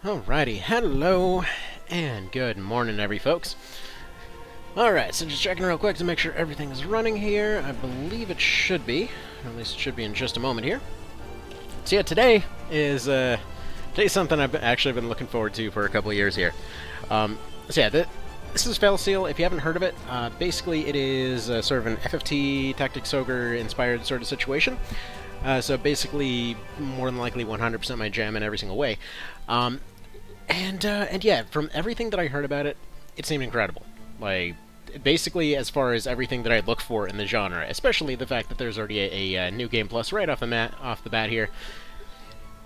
Alrighty, hello, and good morning, folks. Alright, so just checking real quick to make sure everything is running here. I believe it should be, or at least it should be in just a moment here. So yeah, today's something I've actually been looking forward to for a couple of years here. This is Failseal. If you haven't heard of it, basically it is sort of an FFT Tactics Ogre inspired sort of situation. So basically, more than likely 100% my jam in every single way. And yeah, from everything that I heard about it, it seemed incredible. Like, basically, as far as everything that I look for in the genre, especially the fact that there's already a new game plus right off the bat here,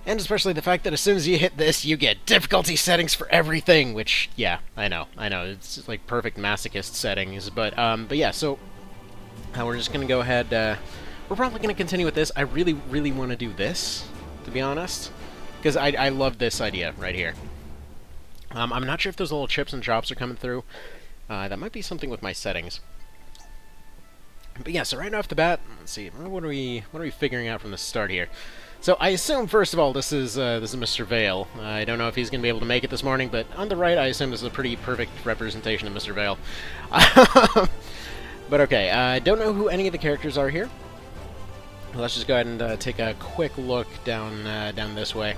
and especially the fact that as soon as you hit this, you get difficulty settings for everything. Which, yeah, I know, it's like perfect masochist settings. But yeah, so we're just gonna go ahead. We're probably gonna continue with this. I really, really want to do this, to be honest, because I love this idea right here. I'm not sure if those little chips and chops are coming through. That might be something with my settings. But yeah, so right off the bat, let's see, what are we figuring out from the start here? So I assume, first of all, this is Mr. Vale. I don't know if he's going to be able to make it this morning, but on the right, I assume this is a pretty perfect representation of Mr. Vale. But okay, I don't know who any of the characters are here. Let's just go ahead and take a quick look down this way.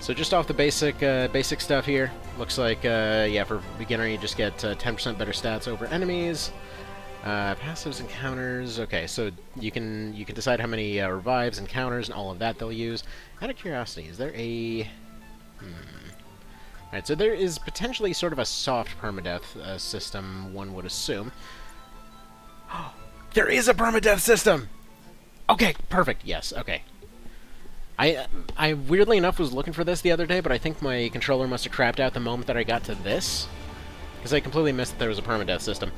So just off the basic stuff here, looks like, yeah, for beginner you just get 10% better stats over enemies. Passives and counters. Okay, so you can decide how many revives and counters and all of that they'll use. Out of curiosity, is there a... Alright, so there is potentially sort of a soft permadeath system, one would assume. There is a permadeath system! Okay, perfect, yes, okay. I weirdly enough was looking for this the other day, but I think my controller must have crapped out the moment that I got to this, because I completely missed that there was a permadeath system.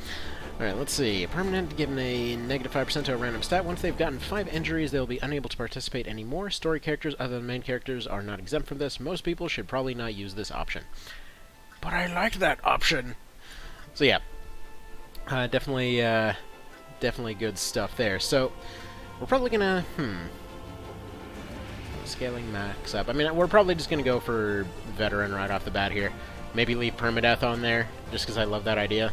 Alright, let's see. Permanent, given a negative 5% to a random stat. Once they've gotten 5 injuries, they'll be unable to participate anymore. Story characters other than main characters are not exempt from this. Most people should probably not use this option. But I like that option! So yeah. Definitely good stuff there. So, we're probably gonna, scaling max up. I mean, we're probably just gonna go for veteran right off the bat here. Maybe leave permadeath on there, just because I love that idea.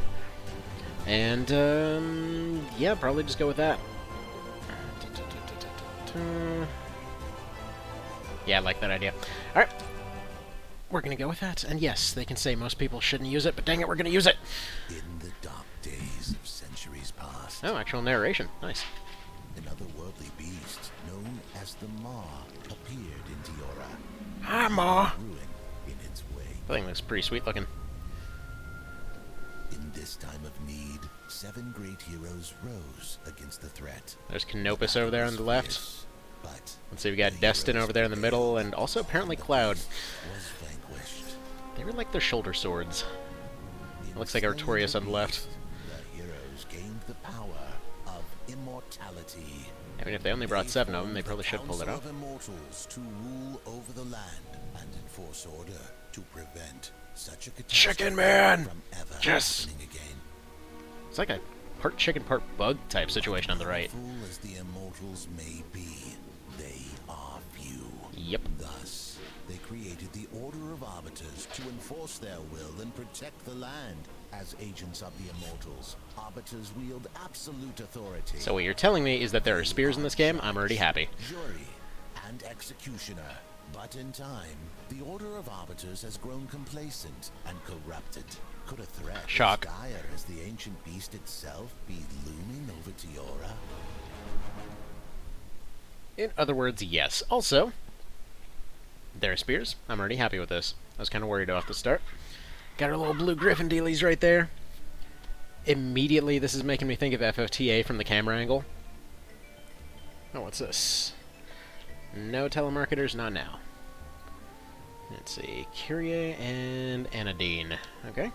And, yeah, probably just go with that. Yeah, I like that idea. Alright. We're gonna go with that. And yes, they can say most people shouldn't use it, but dang it, we're gonna use it! In the dark days of centuries past. Oh, actual narration. Nice. An otherworldly beast known as the Ma appeared in Tiora. Hi, Ma! Ruin in its way. I think looks pretty sweet looking. In this time of need, 7 great heroes rose against the threat. There's Canopus over there on the left. But Let's see, we got Destin over there in the middle, and also apparently Cloud. was vanquished. They were like their shoulder swords. It looks like Artorias on the left. The heroes gained the power of immortality. I mean, if they only brought 7 of them, they probably should have pulled it off. Council of Immortals to rule over the land and enforce order to prevent such a catastrophe Chicken Man! from ever Yes! happening again. It's like a part chicken, part bug type situation on the right. Powerful as the Immortals may be, they are few. Yep. Thus, they created the Order of Arbiters to enforce their will and protect the land. As agents of the Immortals, Arbiters wield absolute authority. So what you're telling me is that there are spears in this game? I'm already happy. Jury and executioner. But in time, the Order of Arbiters has grown complacent and corrupted. Could a threat Shock. as dire as the ancient beast itself be looming over Tiora? In other words, yes. Also, there are spears. I'm already happy with this. I was kind of worried off the start. Got our little blue Griffin dealies right there. Immediately, this is making me think of FFTA from the camera angle. Oh, what's this? No telemarketers, not now. Let's see, Kyrie and Anadine. Okay.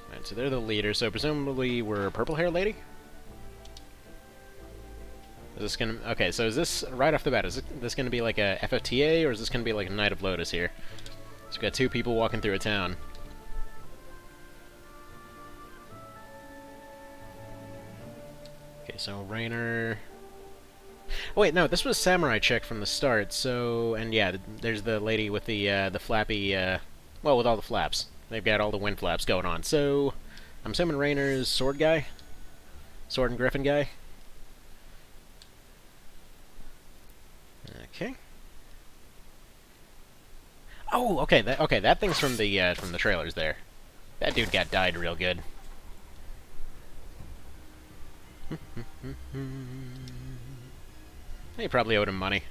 Alright, so they're the leaders, so presumably we're a purple hair lady? Is this gonna... Okay, so is this, right off the bat, is this gonna be like a FFTA, or is this gonna be like a Knight of Lotus here? So we've got 2 people walking through a town. Okay, so Raynor... Oh wait, no, this was Samurai Chick from the start. So, and yeah, there's the lady with the flappy, well, with all the flaps. They've got all the wind flaps going on. So, I'm assuming Rainer's sword guy, sword and Griffin guy. Okay. Oh, okay, that thing's from the trailers there. That dude got died real good. They probably owed him money.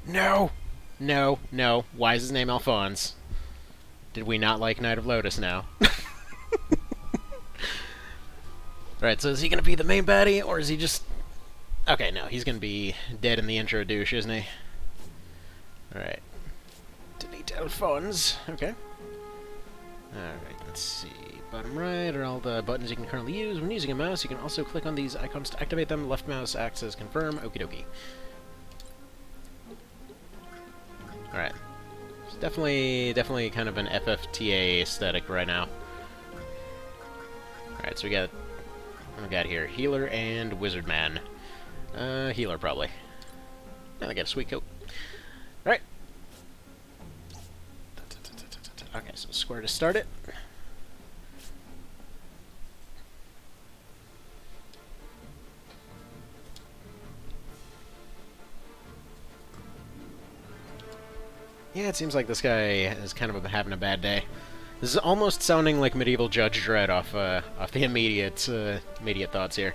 No! No, no. Why is his name Alphonse? Did we not like Knight of Lotus now? Alright, so is he gonna be the main baddie, or is he just... Okay, no, he's gonna be dead in the intro douche, isn't he? Alright. Delete Alphonse. Okay. Alright, let's see. Bottom right are all the buttons you can currently use. When using a mouse, you can also click on these icons to activate them. Left mouse acts as confirm. Okie dokie. Alright. It's definitely kind of an FFTA aesthetic right now. Alright, so we got here? Healer and Wizard Man. Healer, probably. And I got a sweet coat. Alright. Okay, so square to start it. Yeah, it seems like this guy is kind of having a bad day. This is almost sounding like medieval Judge Dredd off the immediate thoughts here.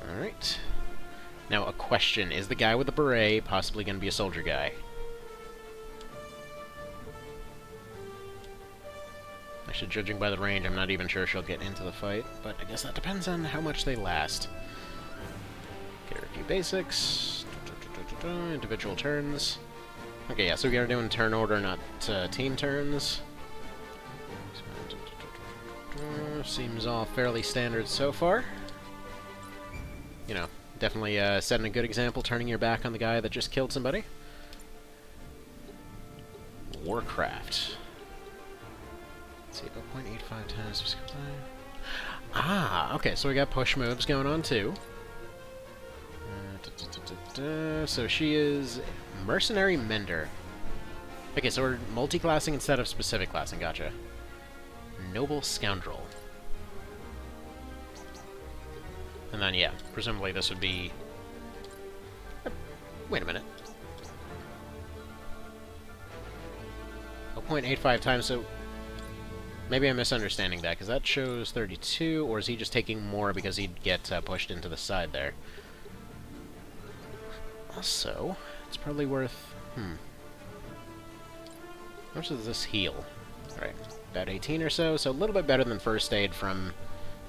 Alright. Now, a question. Is the guy with the beret possibly going to be a soldier guy? Actually, judging by the range, I'm not even sure she'll get into the fight, but I guess that depends on how much they last. Okay, review basics. Individual turns. Okay, yeah, so we are doing turn order, not team turns. Seems all fairly standard so far. You know, definitely setting a good example, turning your back on the guy that just killed somebody. Warcraft. Let's see, about 0.85 times physical time. Ah, okay, so we got push moves going on too. So she is Mercenary Mender. Okay, so we're multi-classing instead of specific classing, gotcha. Noble Scoundrel. And then, yeah, presumably this would be... Wait a minute. 0.85 times, so... Maybe I'm misunderstanding that, because that shows 32, or is he just taking more because he'd get pushed into the side there? Also, it's probably worth... How much does this heal? Alright, about 18 or so, so a little bit better than first aid from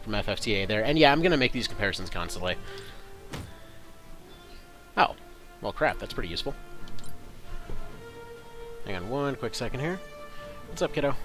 FFTA there. And yeah, I'm gonna make these comparisons constantly. Oh, well crap, that's pretty useful. Hang on one quick second here. What's up, kiddo?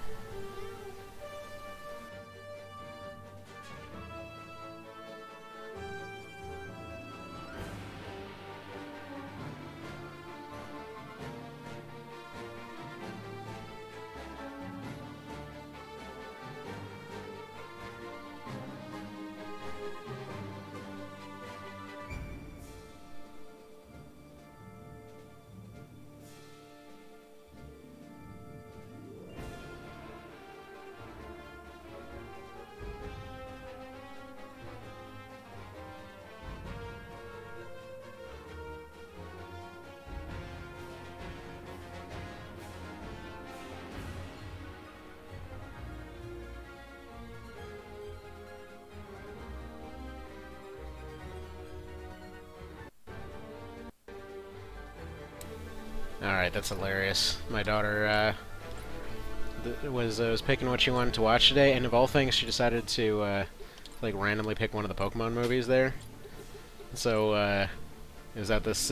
Alright, that's hilarious. My daughter was picking what she wanted to watch today, and of all things, she decided to like randomly pick one of the Pokemon movies there. So it was at this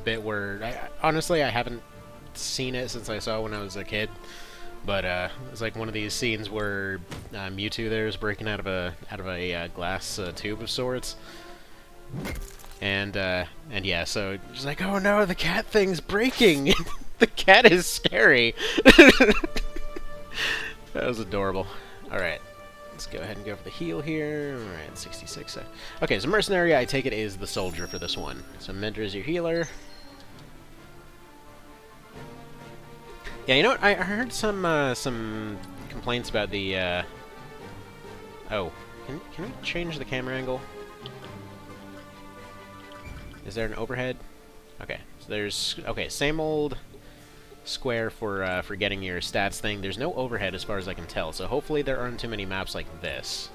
bit where honestly I haven't seen it since I saw it when I was a kid, but it was like one of these scenes where Mewtwo there is breaking out of a glass tube of sorts. And yeah, so she's like, oh no, the cat thing's breaking! The cat is scary! That was adorable. Alright. Let's go ahead and go for the heal here. Alright, 66. Okay, so Mercenary, I take it, is the soldier for this one. So Mentor is your healer. Yeah, you know what? I heard some complaints about the, Oh, can we change the camera angle? Is there an overhead? Okay, so there's... Okay, same old square for getting your stats thing. There's no overhead as far as I can tell, so hopefully there aren't too many maps like this.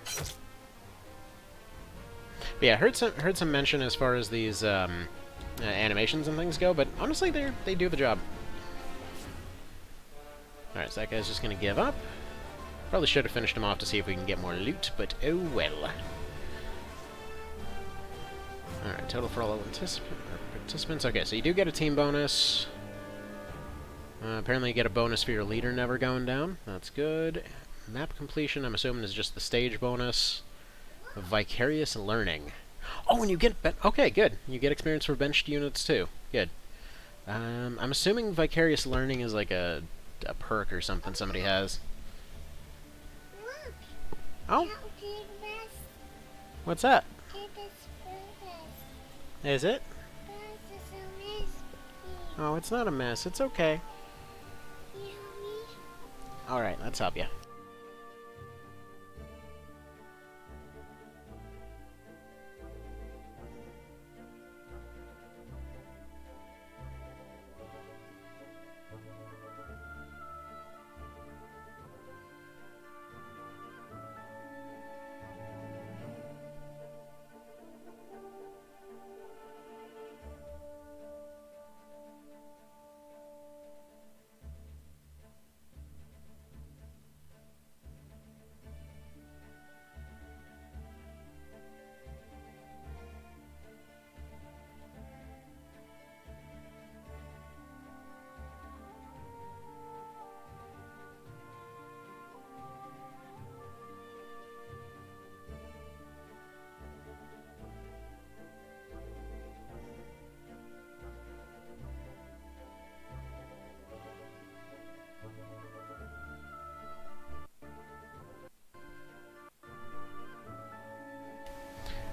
But yeah, heard some mention as far as these animations and things go, but honestly, they do the job. Alright, so that guy's just gonna give up. Probably should have finished him off to see if we can get more loot, but oh well. Alright, total for all participants. Okay, so you do get a team bonus. Apparently you get a bonus for your leader never going down. That's good. Map completion, I'm assuming, is just the stage bonus. Vicarious learning. Oh, and you get... Okay, good. You get experience for benched units, too. Good. I'm assuming vicarious learning is like a perk or something somebody has. Oh? What's that? Is it? Oh, it's not a mess. It's okay. Alright, let's help you.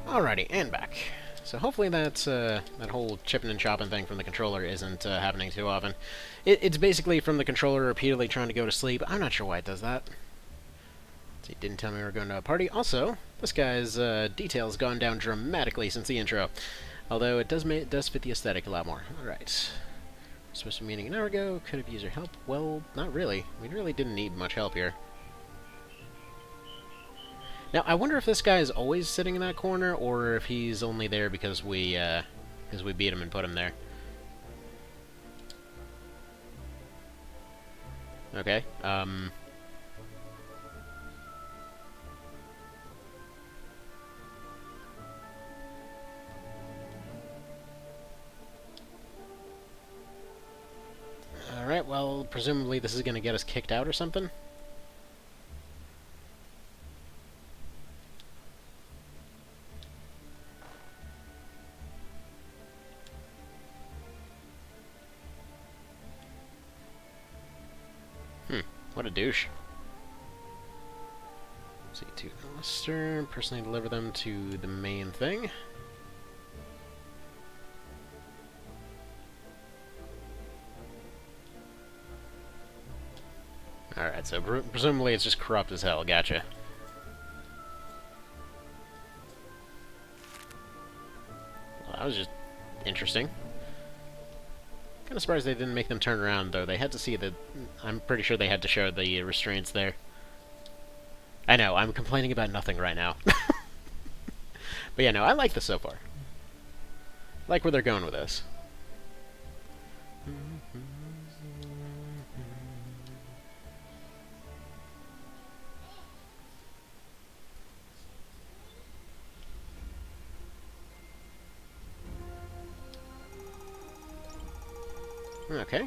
Alrighty, and back. So hopefully that's, that whole chipping and chopping thing from the controller isn't happening too often. It's basically from the controller repeatedly trying to go to sleep. I'm not sure why it does that. So it didn't tell me we were going to a party. Also, this guy's detail's gone down dramatically since the intro. Although it does fit the aesthetic a lot more. Alright. Supposed to be meeting an hour ago. Could have used your help. Well, not really. We really didn't need much help here. Now, I wonder if this guy is always sitting in that corner, or if he's only there because we beat him and put him there. Okay, Alright, well, presumably this is going to get us kicked out or something? What a douche. See, to Alistair, personally deliver them to the main thing. Alright, so presumably it's just corrupt as hell, gotcha. Well, that was just interesting. Kind of surprised they didn't make them turn around, though. They had to see the... I'm pretty sure they had to show the restraints there. I know, I'm complaining about nothing right now. But yeah, no, I like this so far. I like where they're going with this. Okay.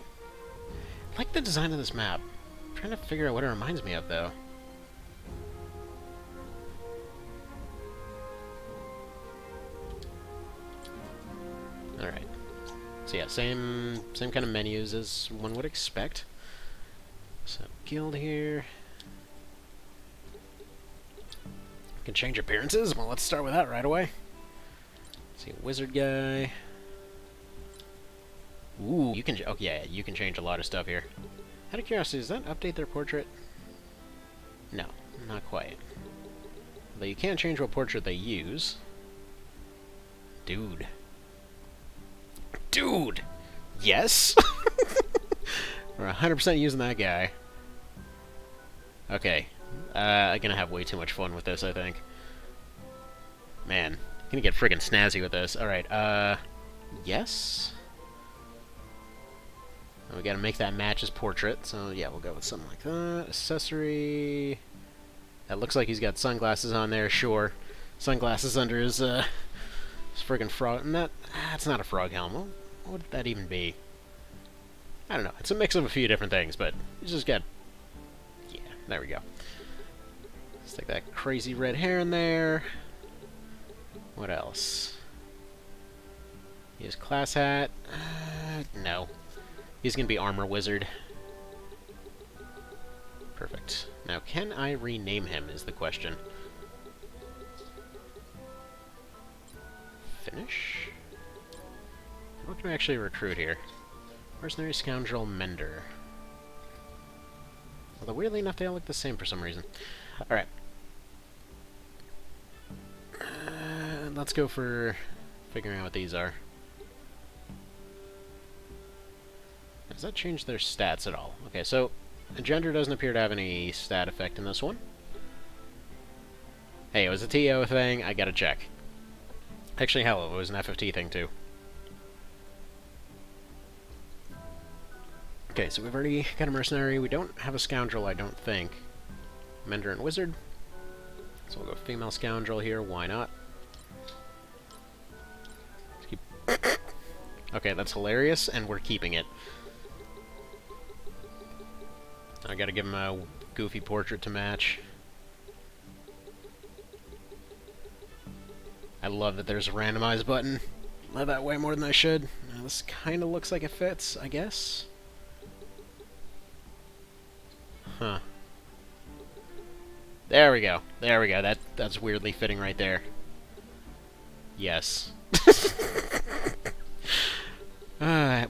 I like the design of this map. I'm trying to figure out what it reminds me of, though. Alright. So yeah, same kind of menus as one would expect. So, guild here. Can change appearances? Well, let's start with that right away. Let's see, wizard guy. Ooh, you can... Oh, yeah, you can change a lot of stuff here. Out of curiosity, does that update their portrait? No, not quite. Though you can change what portrait they use. Dude. Dude! Yes! We're 100% using that guy. Okay. I'm gonna have way too much fun with this, I think. Man, I'm gonna get friggin' snazzy with this. Alright, yes? And we gotta make that match his portrait, so yeah, we'll go with something like that. Accessory... That looks like he's got sunglasses on there, sure. Sunglasses under his friggin' frog... That's not a frog helmet. What would that even be? I don't know. It's a mix of a few different things, but he's just got... Yeah, there we go. Stick that crazy red hair in there. What else? He has class hat. No. He's gonna be armor wizard. Perfect. Now, can I rename him is the question. Finish? What can we actually recruit here? Mercenary, Scoundrel, Mender. Although weirdly enough, they all look the same for some reason. Alright. Let's go for figuring out what these are. Does that change their stats at all? Okay, so gender doesn't appear to have any stat effect in this one. Hey, it was a TO thing, I gotta check. Actually, hell, it was an FFT thing too. Okay, so we've already got a mercenary. We don't have a scoundrel, I don't think. Mender and wizard. So we'll go female scoundrel here, why not? Let's keep... Okay, that's hilarious, and we're keeping it. I gotta give him a goofy portrait to match. I love that there's a randomize button. Love that way more than I should. Now, this kind of looks like it fits, I guess. Huh. There we go. There we go. That's weirdly fitting right there. Yes.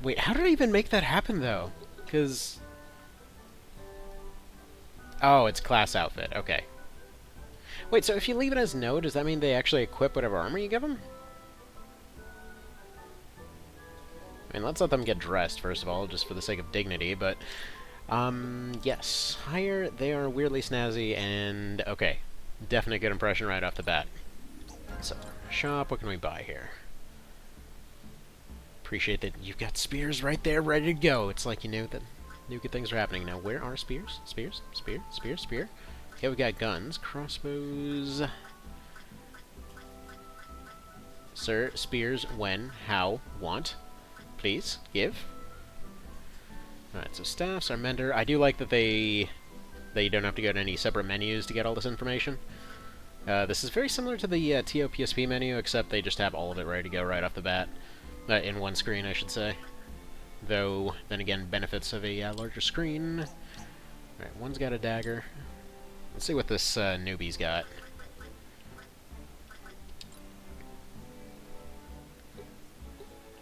Wait, how did I even make that happen, though? Because... Oh, it's class outfit. Okay. Wait, so if you leave it as no, does that mean they actually equip whatever armor you give them? I mean, let's let them get dressed, first of all, just for the sake of dignity, but... yes. Higher, they are weirdly snazzy, and... Okay. Definite good impression right off the bat. So, shop, what can we buy here? Appreciate that you've got spears right there, ready to go. It's like you knew that new good things are happening. Now, where are spears? Spears? Spear? Spear? Spear? Okay, we got guns. Crossbows. Sir, spears, when, how, want. Please, give. Alright, so staffs are mender. I do like that they don't have to go to any separate menus to get all this information. This is very similar to the TOPSP menu, except they just have all of it ready to go right off the bat. In one screen, I should say. Though, then again, benefits of a larger screen. Alright, one's got a dagger. Let's see what this newbie's got.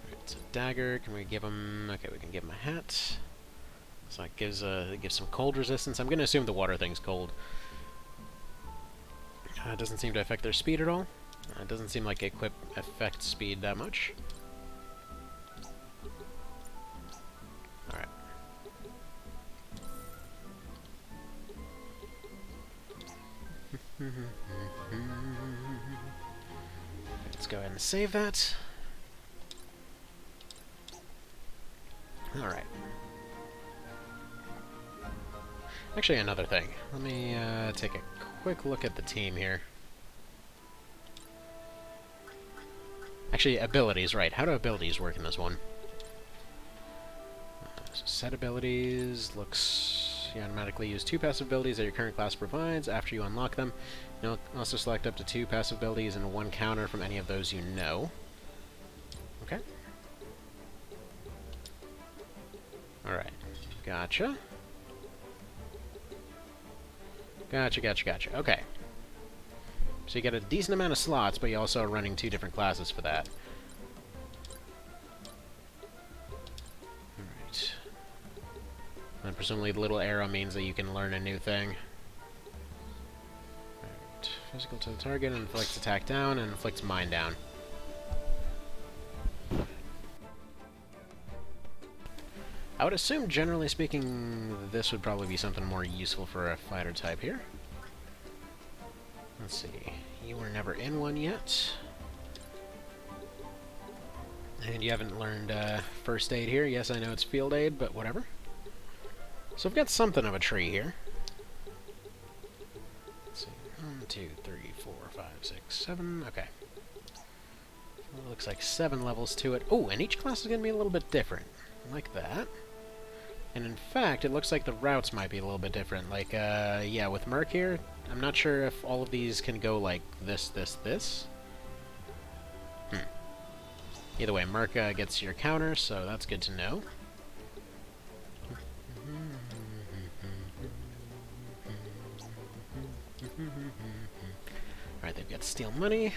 Alright, so dagger, can we give him... Okay, we can give him a hat. So it gives some cold resistance. I'm going to assume the water thing's cold. It doesn't seem to affect their speed at all. It doesn't seem like equip affects speed that much. Alright. Let's go ahead and save that. Alright. Actually, another thing. Let me take a quick look at the team here. Actually, abilities, right. How do abilities work in this one? So set abilities looks... You automatically use 2 passive abilities that your current class provides after you unlock them. You'll also select up to 2 passive abilities and 1 counter from any of those you know. Okay. Alright. Gotcha. Gotcha. Okay. So you get a decent amount of slots, but you also are running 2 different classes for that. Alright. And presumably the little arrow means that you can learn a new thing. Alright. Physical to the target, inflicts attack down, and inflicts mine down. I would assume, generally speaking, this would probably be something more useful for a fighter type here. Let's see. You were never in one yet. And you haven't learned first aid here. Yes, I know it's field aid, but whatever. So I've got something of a tree here. Let's see. 1, 2, 3, 4, 5, 6, 7. Okay. Well, it looks like 7 levels to it. Oh, and each class is going to be a little bit different. Like that. And in fact, it looks like the routes might be a little bit different. Like, yeah, with Merc here, I'm not sure if all of these can go like this, this, this. Either way, Merc gets your counter, so that's good to know. Alright, they've got steal money.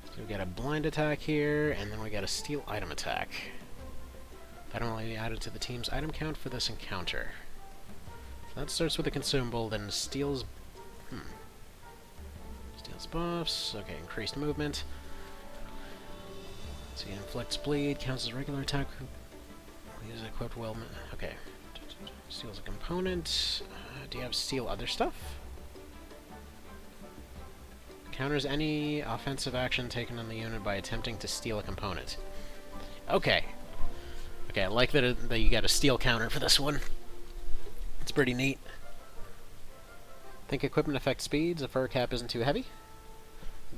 So we've got a blind attack here, and then we got a steal item attack. Item will be added to the team's item count for this encounter. So that starts with a consumable, then steals... Steals buffs. Okay, increased movement. So he inflicts bleed, counts as regular attack. Use equipped well... Okay. Steals a component. Do you have steal other stuff? Counters any offensive action taken on the unit by attempting to steal a component. Okay. Okay, I like that you got a steal counter for this one. It's pretty neat. Think equipment affects speeds? A fur cap isn't too heavy?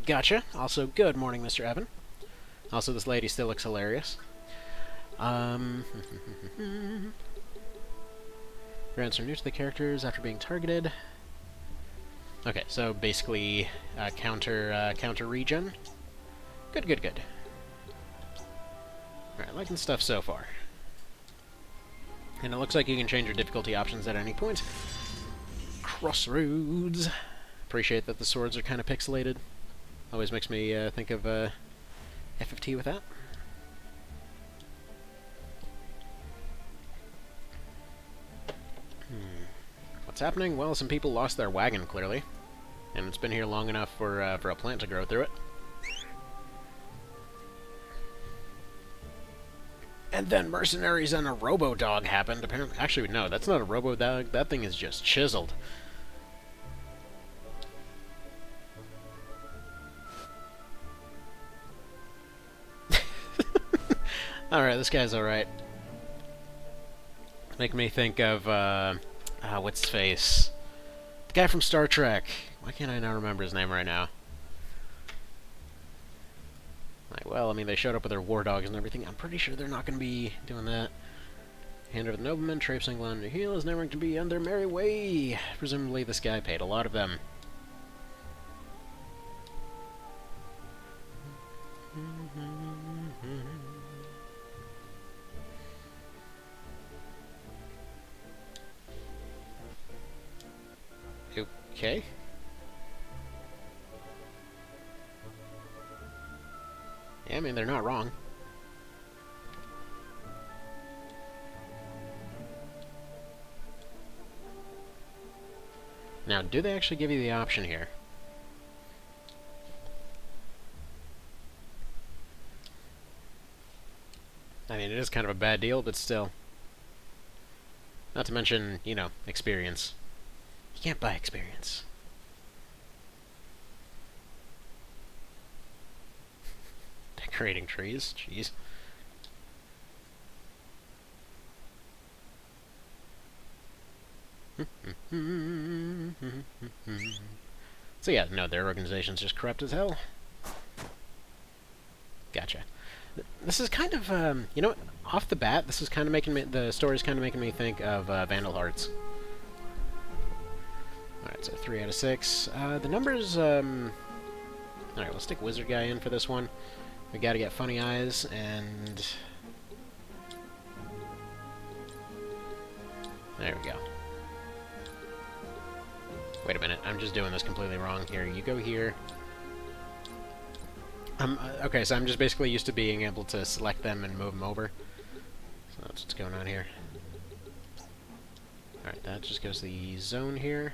Gotcha. Also, good morning, Mr. Evan. Also, this lady still looks hilarious. Grants are new to the characters after being targeted. Okay, so basically, counter regen. Good, good, good. Alright, liking stuff so far. And it looks like you can change your difficulty options at any point. Crossroads. Appreciate that the swords are kind of pixelated. Always makes me think of FFT with that. What's happening? Well, some people lost their wagon, clearly. And it's been here long enough for a plant to grow through it. And then mercenaries and a robo-dog happened, apparently. Actually, no, that's not a robo-dog. That thing is just chiseled. Alright, this guy's alright. Make me think of, what's his face? The guy from Star Trek. Why can't I not remember his name right now? Like, well, I mean, they showed up with their war dogs and everything. I'm pretty sure they're not going to be doing that. Hand over the nobleman, traipsing along the heel is never going to be on their merry way. Presumably this guy paid a lot of them. Okay. Yeah, I mean, they're not wrong. Now, do they actually give you the option here? I mean, it is kind of a bad deal, but still. Not to mention, you know, experience. You can't buy experience. Decorating trees, jeez. So yeah, no, their organization's just corrupt as hell. Gotcha. This is kind of, you know, off the bat, this is kind of making me, the story's kind of making me think of Vandal Hearts. Alright, so 3 out of 6. The numbers, alright, we'll stick Wizard Guy in for this one. We gotta get Funny Eyes, and... there we go. Wait a minute, I'm just doing this completely wrong. Here, you go here. Okay, so I'm just basically used to being able to select them and move them over. So that's what's going on here. Alright, that just goes to the zone here.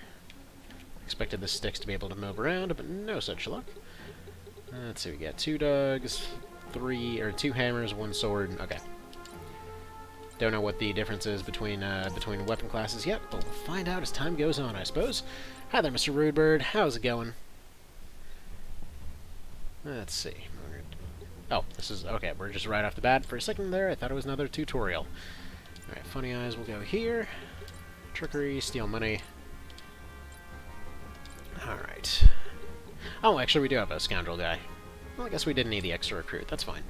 Expected the sticks to be able to move around, but no such luck. Let's see, we got 2 dogs, 2 hammers, 1 sword. Okay. Don't know what the difference is between weapon classes yet, but we'll find out as time goes on, I suppose. Hi there, Mr. Rudebird. How's it going? Let's see. Oh, this is... Okay, we're just right off the bat. For a second there, I thought it was another tutorial. Alright, Funny Eyes will go here. Trickery, steal money. Alright. Oh, actually, we do have a scoundrel guy. Well, I guess we didn't need the extra recruit. That's fine.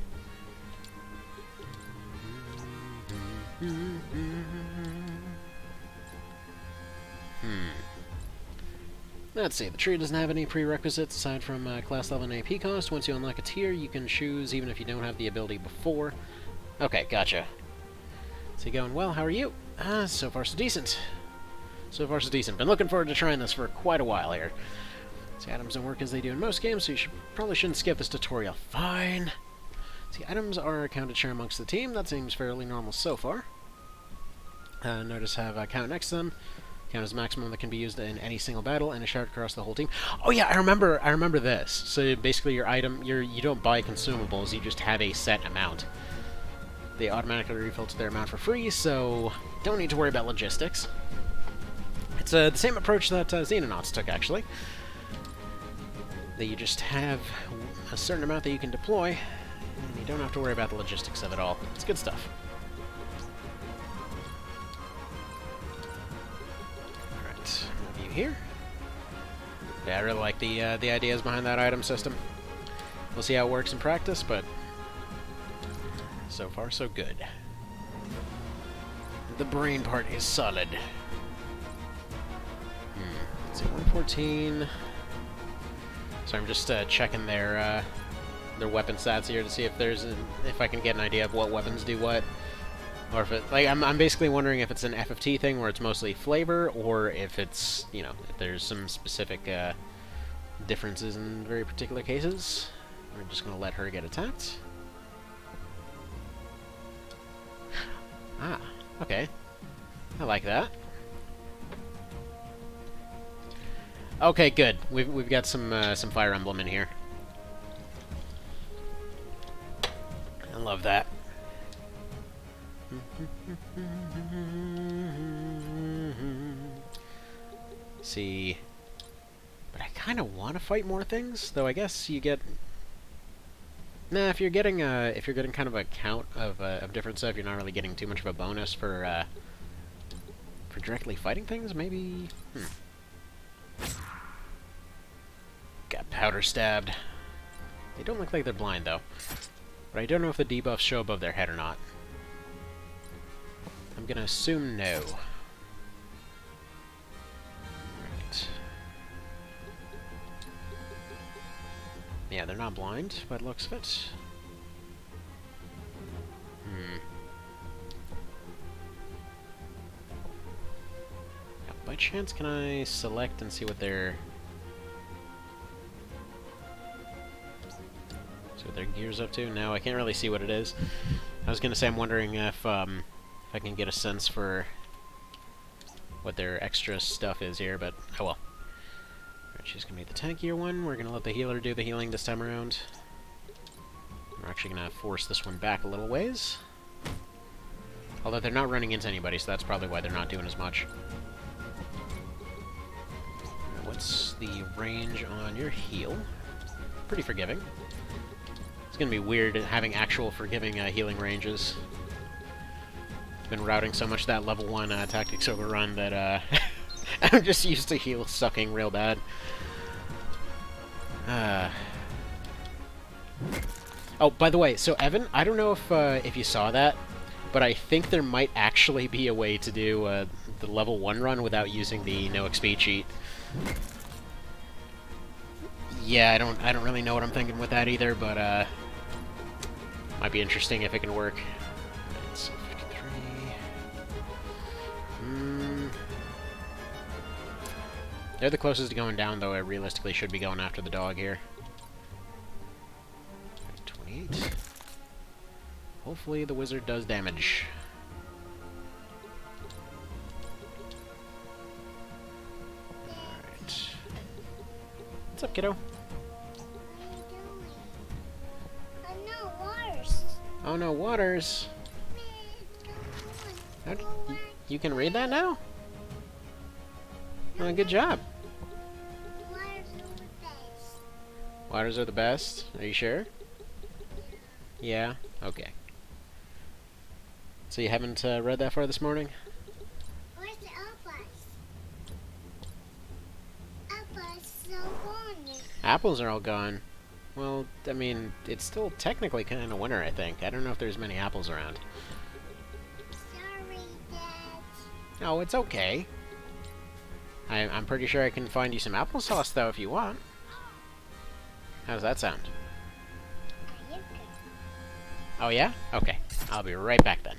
Let's see, the tree doesn't have any prerequisites aside from class level and AP cost. Once you unlock a tier, you can choose even if you don't have the ability before. Okay, gotcha. So going, well, how are you? So far so decent. So far so decent. Been looking forward to trying this for quite a while here. See, items don't work as they do in most games, so you probably shouldn't skip this tutorial. Fine. See, items are accounted share amongst the team. That seems fairly normal so far. Notice have a count next to them. Count as maximum that can be used in any single battle, and a shard across the whole team. Oh yeah, I remember this. So basically your item, you don't buy consumables, you just have a set amount. They automatically refill to their amount for free, so don't need to worry about logistics. It's the same approach that Xenonauts took, actually. That you just have a certain amount that you can deploy, and you don't have to worry about the logistics of it all. It's good stuff. Here. Yeah, I really like the ideas behind that item system. We'll see how it works in practice, but so far so good. The brain part is solid. Let's see, 114. So I'm just checking their weapon stats here to see if I can get an idea of what weapons do what. Or if it, like, I'm basically wondering if it's an FFT thing where it's mostly flavor, or if it's, you know, if there's some specific differences in very particular cases. We're just going to let her get attacked. Ah, okay. I like that. Okay, good. We've got some Fire Emblem in here. I love that. See, but I kind of want to fight more things, though. I guess you get. Nah, if you're getting kind of a count of different stuff, you're not really getting too much of a bonus for directly fighting things. Maybe. Got powder stabbed. They don't look like they're blind though, but I don't know if the debuffs show above their head or not. I'm gonna assume no. Right. Yeah, they're not blind by the looks of it. Now, by chance, can I select and see what their gear's up to? No, I can't really see what it is. I was gonna say I'm wondering if I can get a sense for what their extra stuff is here, but oh well. Alright, she's gonna be the tankier one. We're gonna let the healer do the healing this time around. We're actually gonna force this one back a little ways. Although they're not running into anybody, so that's probably why they're not doing as much. What's the range on your heal? Pretty forgiving. It's gonna be weird having actual forgiving healing ranges. Been routing so much that level 1 tactics overrun that I'm just used to heal sucking real bad. Oh, by the way, so Evan, I don't know if you saw that, but I think there might actually be a way to do the level 1 run without using the no XP cheat. Yeah, I don't really know what I'm thinking with that either, but might be interesting if it can work. So 53. They're the closest to going down, though I realistically should be going after the dog here. 28. Hopefully the wizard does damage. Alright. What's up, kiddo? What are you doing? Oh no, waters. Oh no, waters! You can read that now? Oh, good job. Waters are the best. Waters are the best? Are you sure? Yeah? Okay. So you haven't read that far this morning? Where's the apples? Apples so gone. Apples are all gone. Well, I mean, it's still technically kind of winter, I think. I don't know if there's many apples around. Sorry, Dad. Oh, it's okay. I'm pretty sure I can find you some applesauce, though, if you want. How does that sound? Are you good? Oh, yeah? Okay. I'll be right back then.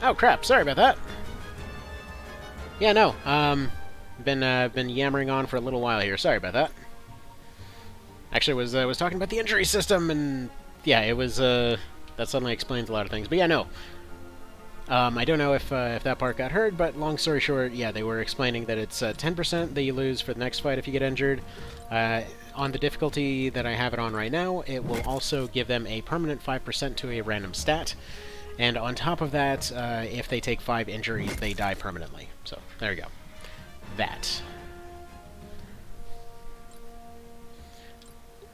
Oh crap! Sorry about that. Yeah, no. Been yammering on for a little while here. Sorry about that. Actually, was talking about the injury system, and yeah, it was that suddenly explains a lot of things. But yeah, no. I don't know if that part got heard, but long story short, yeah, they were explaining that it's 10% that you lose for the next fight if you get injured. On the difficulty that I have it on right now, it will also give them a permanent 5% to a random stat. And on top of that, if they take 5 injuries, they die permanently. So, there you go. That.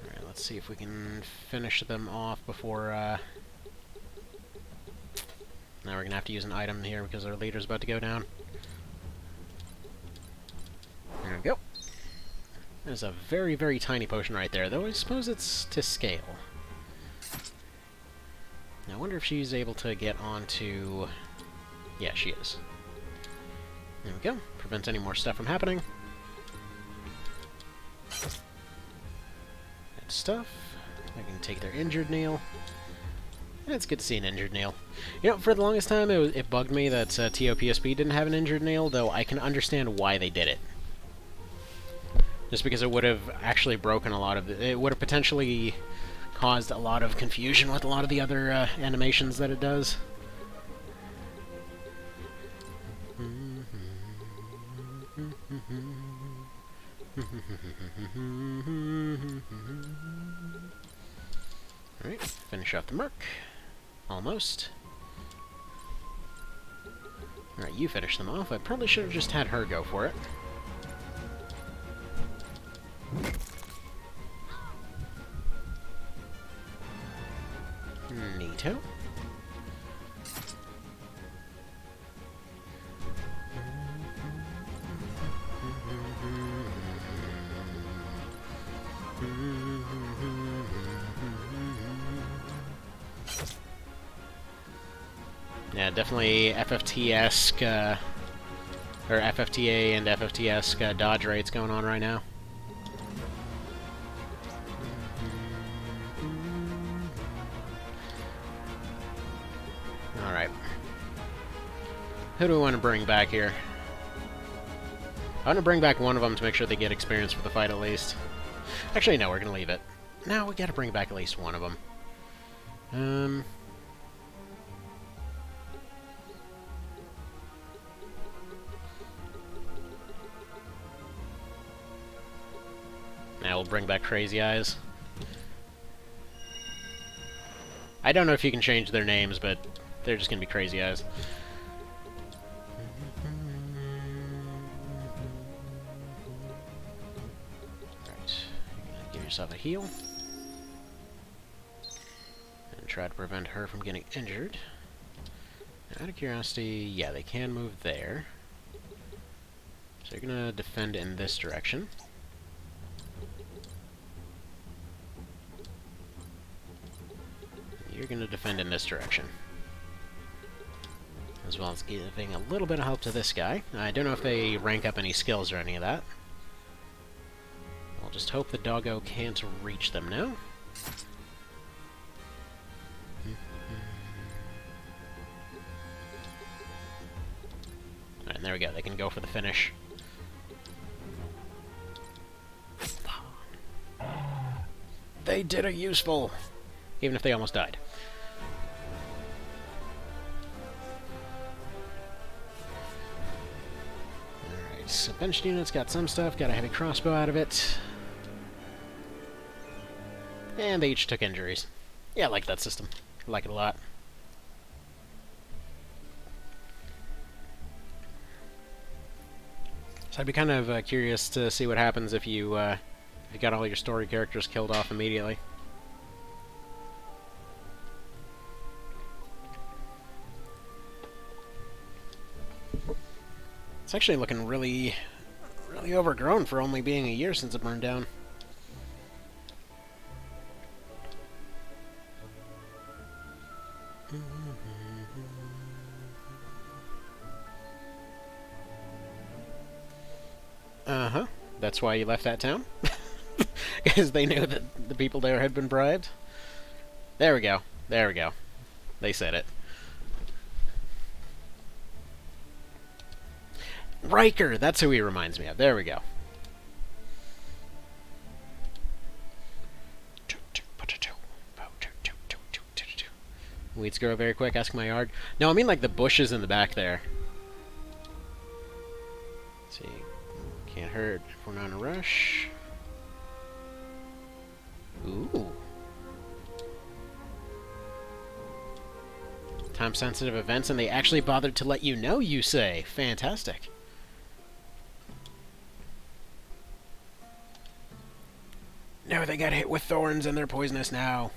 Alright, let's see if we can finish them off before, now we're going to have to use an item here because our leader's about to go down. There we go. There's a very, very tiny potion right there, though I suppose it's to scale. Now, I wonder if she's able to get onto... Yeah, she is. There we go. Prevents any more stuff from happening. Good stuff. I can take their injured Neil. And it's good to see an injured Neil. You know, for the longest time, it bugged me that TOPSP didn't have an injured Neil, though I can understand why they did it. Just because it would have actually broken a lot of... It would have potentially caused a lot of confusion with a lot of the other animations that it does. Alright, finish off the Merc. Almost. Alright, you finish them off. I probably should have just had her go for it. Neato. Yeah, definitely FFT-esque, or FFTA and FFT-esque dodge rates going on right now. Alright. Who do we want to bring back here? I want to bring back one of them to make sure they get experience for the fight at least. Actually, no, we're going to leave it. No, we got to bring back at least one of them. bring back Crazy Eyes. I don't know if you can change their names, but they're just gonna be Crazy Eyes. Alright, you're gonna give yourself a heal. And try to prevent her from getting injured. Now, out of curiosity, yeah, they can move there. So you're gonna defend in this direction. You're gonna defend in this direction. As well as giving a little bit of help to this guy. I don't know if they rank up any skills or any of that. I'll just hope the doggo can't reach them now. Alright, and there we go. They can go for the finish. They did a useful, even if they almost died. Alright, so benched units got some stuff, got a heavy crossbow out of it. And they each took injuries. Yeah, I like that system. I like it a lot. So I'd be kind of curious to see what happens if you got all your story characters killed off immediately. It's actually looking really overgrown for only being a year since it burned down. Uh-huh. That's why you left that town? Because they knew that the people there had been bribed? There we go. There we go. They said it. Riker! That's who he reminds me of. There we go. Weeds grow very quick, ask my yard. No, I mean like the bushes in the back there. Let's see. Can't hurt if we're not in a rush. Ooh. Time-sensitive events, and they actually bothered to let you know, you say. Fantastic. No, they got hit with thorns and they're poisonous now.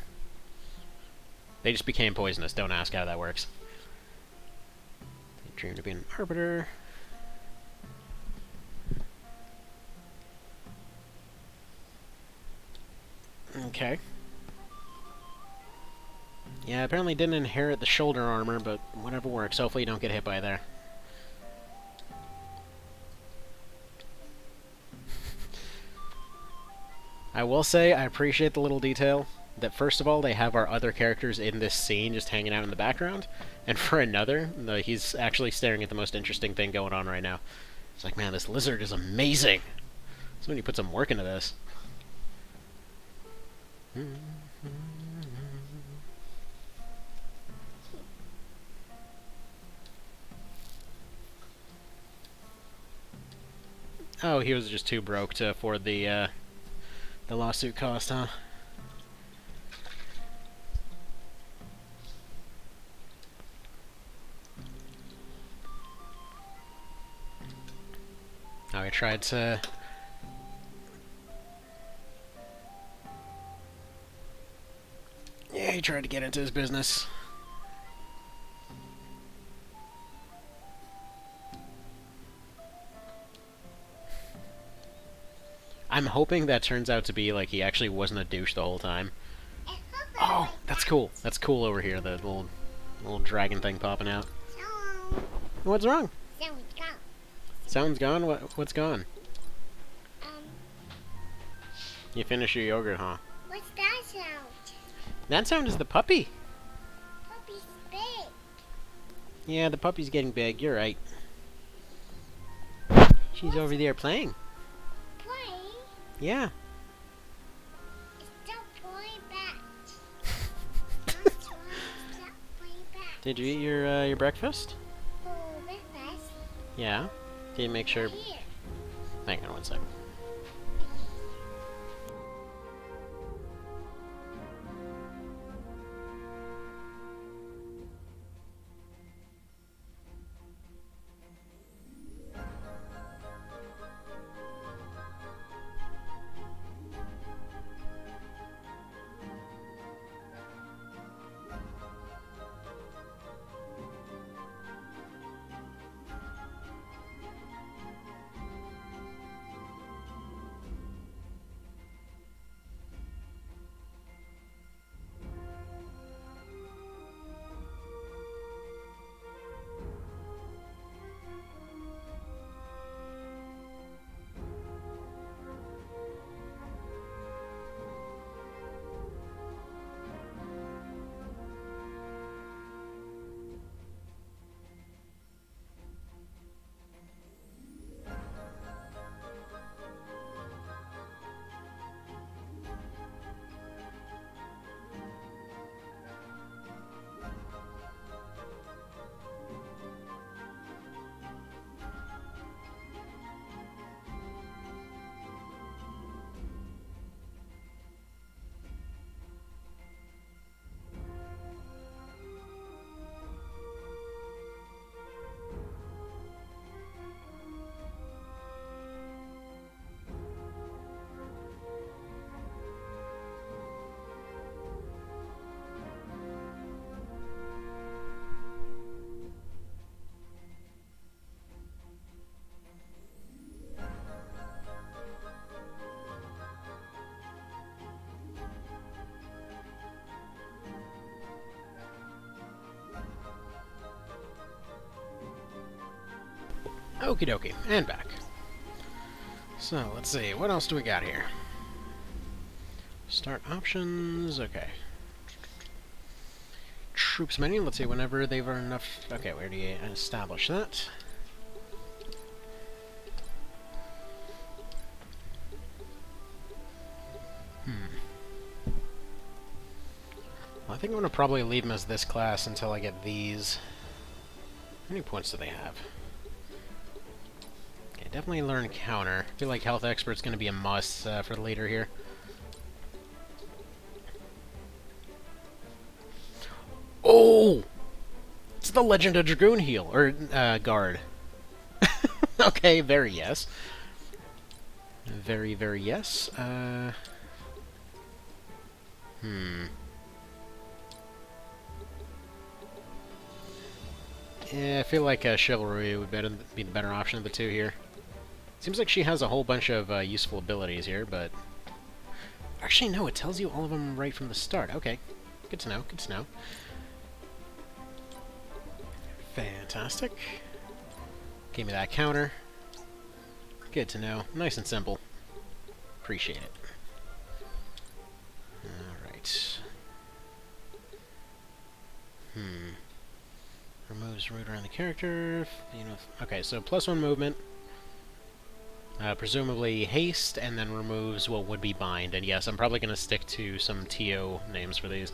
They just became poisonous. Don't ask how that works. They dreamed of being an arbiter. Okay. Yeah, apparently didn't inherit the shoulder armor, but whatever works. Hopefully you don't get hit by there. I will say, I appreciate the little detail that first of all, they have our other characters in this scene just hanging out in the background, and for another, he's actually staring at the most interesting thing going on right now. It's like, man, this lizard is amazing! Somebody put some work into this. Oh, he was just too broke to afford the lawsuit cost, huh? Oh, he tried to... Yeah, he tried to get into his business. I'm hoping that turns out to be like he actually wasn't a douche the whole time. Oh, that's cool. That's cool over here, the little dragon thing popping out. What's wrong? Sound's gone. Sound's gone? What's gone? Um, You finished your yogurt, huh? what's that sound? That sound is the puppy. Puppy's big. Yeah, the puppy's getting big. You're right. She's over there playing. Play? Yeah. Stop playing back. Stop playing back. Did you eat your breakfast? Oh, breakfast. Yeah. Can you make sure? Here. Hang on one second. Okie dokie, and back. So, let's see, what else do we got here? Start options, okay. Troops menu, let's see, whenever they've earned enough... Okay, we already established that. Well, I think I'm going to probably leave them as this class until I get these. How many points do they have? Okay, definitely learn counter. I feel like health expert's going to be a must for later here. Oh! It's the Legend of Dragoon heal, or guard. Okay, very yes. Very, very yes. Yeah, I feel like Chivalry would be the better option of the two here. Seems like she has a whole bunch of useful abilities here, but... Actually, no, it tells you all of them right from the start. Okay, good to know, good to know. Fantastic. Give me that counter. Good to know. Nice and simple. Appreciate it. Alright. Removes root around the character. You know. Okay, so +1 movement. Presumably haste, and then removes what would be bind. And yes, I'm probably going to stick to some TO names for these.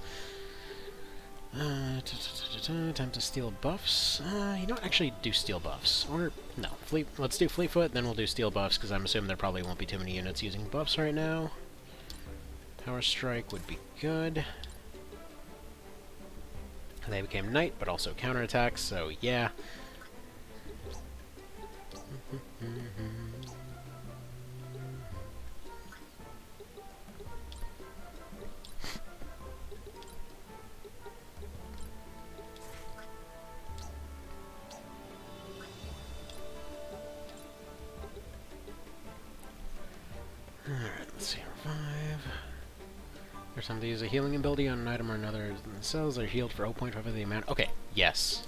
Time to steal buffs. You know what? Actually, do steal buffs. Or, no. Let's do Fleetfoot, then we'll do steal buffs, because I'm assuming there probably won't be too many units using buffs right now. Power Strike would be good. They became Knight, but also counterattacks, so yeah. Alright, let's see, revive. There's some to use a healing ability on an item or another. The cells are healed for 0.5 of the amount. Okay, yes.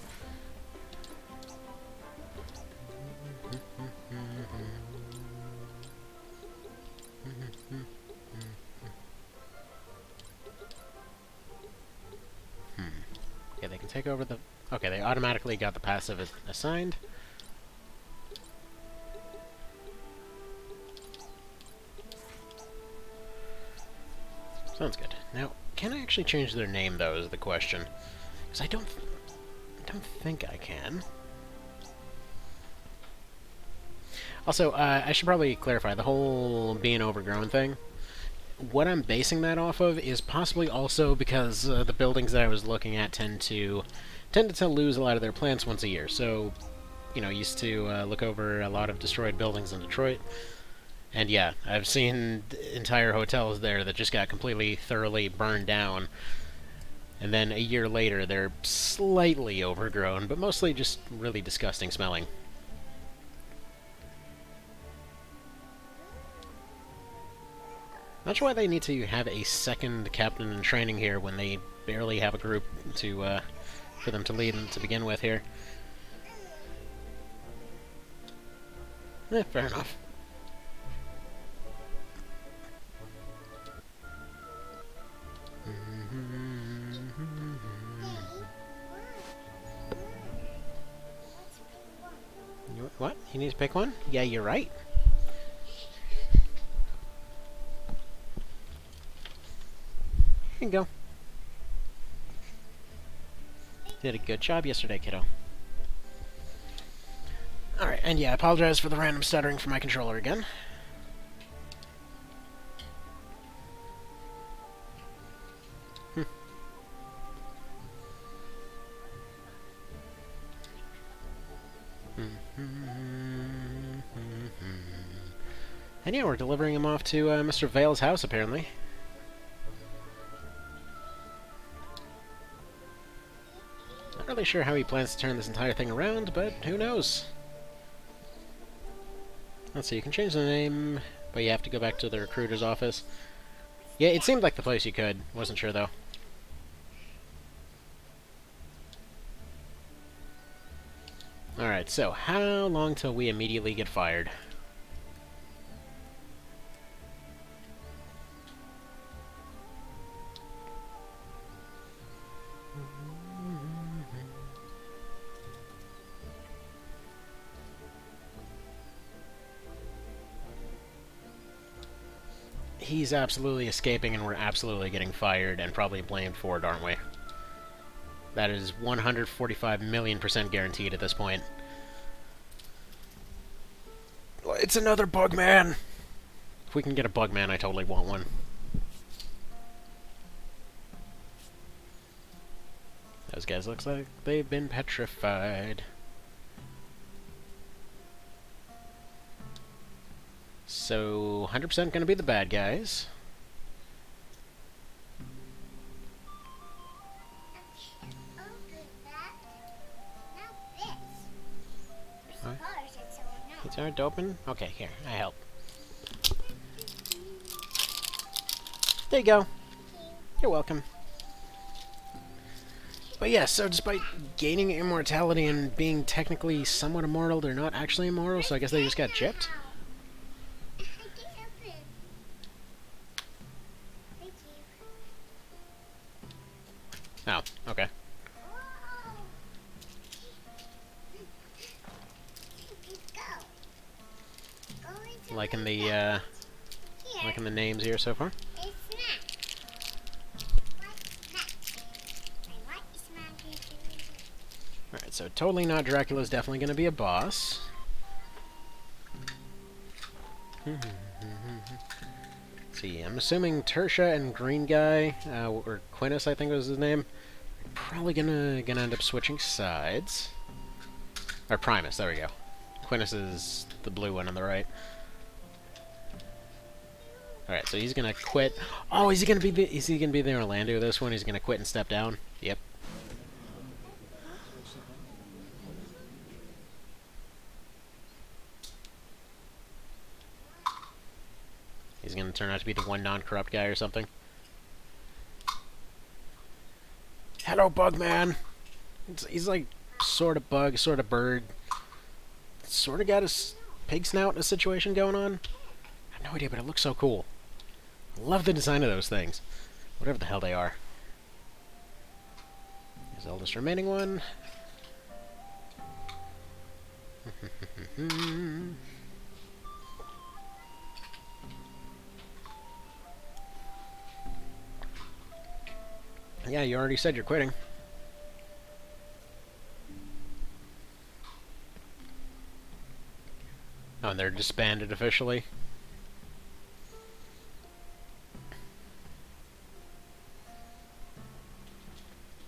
Okay, they can take over the... Okay, they automatically got the passive assigned. Sounds good. Now, can I actually change their name, though, is the question. Because I don't think I can. Also, I should probably clarify, the whole being overgrown thing. What I'm basing that off of is possibly also because the buildings that I was looking at tend to lose a lot of their plants once a year. So, you know, used to look over a lot of destroyed buildings in Detroit. And yeah, I've seen entire hotels there that just got completely, thoroughly burned down. And then a year later, they're slightly overgrown, but mostly just really disgusting smelling. Not sure why they need to have a second captain in training here when they barely have a group to for them to lead to begin with here. Fair enough. What? You need to pick one? Yeah, you're right. Here you go. Did a good job yesterday, kiddo. Alright, and yeah, I apologize for the random stuttering from my controller again. And yeah, we're delivering him off to Mr. Vale's house, apparently. Not really sure how he plans to turn this entire thing around, but who knows? Let's see, you can change the name, but you have to go back to the recruiter's office. Yeah, it seemed like the place you could. Wasn't sure, though. Alright, so how long till we immediately get fired? He's absolutely escaping and we're absolutely getting fired and probably blamed for it, aren't we? That is 145 million% guaranteed at this point. It's another bug man! If we can get a bug man, I totally want one. Those guys looks like they've been petrified. So, 100% gonna be the bad guys. Huh? These aren't open? Okay, here, I help. There you go. You're welcome. But yeah, so despite gaining immortality and being technically somewhat immortal, they're not actually immortal, so I guess they just got gypped? Oh, okay. Liking the names here so far. Alright, so totally not Dracula's definitely gonna be a boss. See, I'm assuming Tertia and Green Guy, or Quintus I think was his name, are probably gonna end up switching sides. Or Primus, there we go. Quintus is the blue one on the right. Alright, so he's gonna quit. Oh, is he gonna be the Orlando this one? He's gonna quit and step down? Yep. He's gonna turn out to be the one non-corrupt guy or something. Hello, Bugman! He's like sort of bug, sort of bird. Sort of got his pig snout in a situation going on. I have no idea, but it looks so cool. Love the design of those things. Whatever the hell they are. Here's the oldest remaining one. Yeah, you already said you're quitting. Oh, and they're disbanded officially.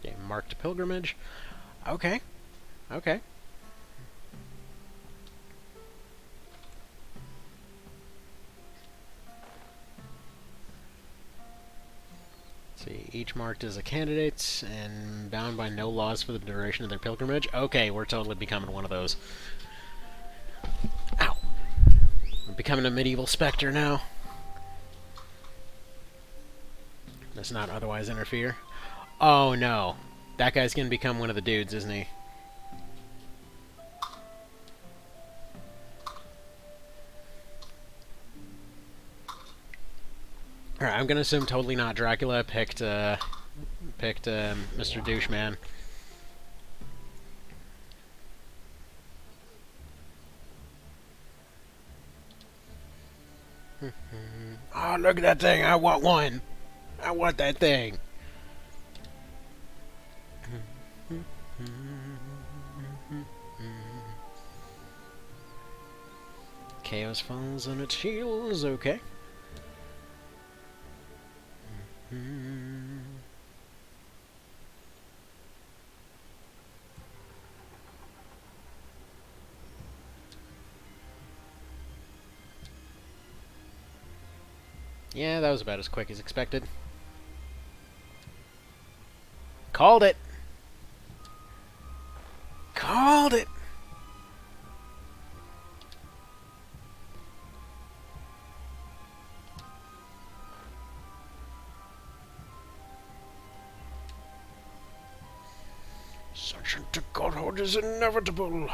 Okay, marked pilgrimage. Okay. Okay. See, each marked as a candidate and bound by no laws for the duration of their pilgrimage. Okay, we're totally becoming one of those. Ow! We're becoming a medieval specter now. Does not otherwise interfere. Oh no. That guy's gonna become one of the dudes, isn't he? Alright, I'm gonna assume totally not Dracula picked Mr. Doucheman. Oh, look at that thing! I want one! I want that thing! Chaos falls on its heels, okay. Yeah, that was about as quick as expected. Called it! Called it! Sergeant to Godhood is inevitable.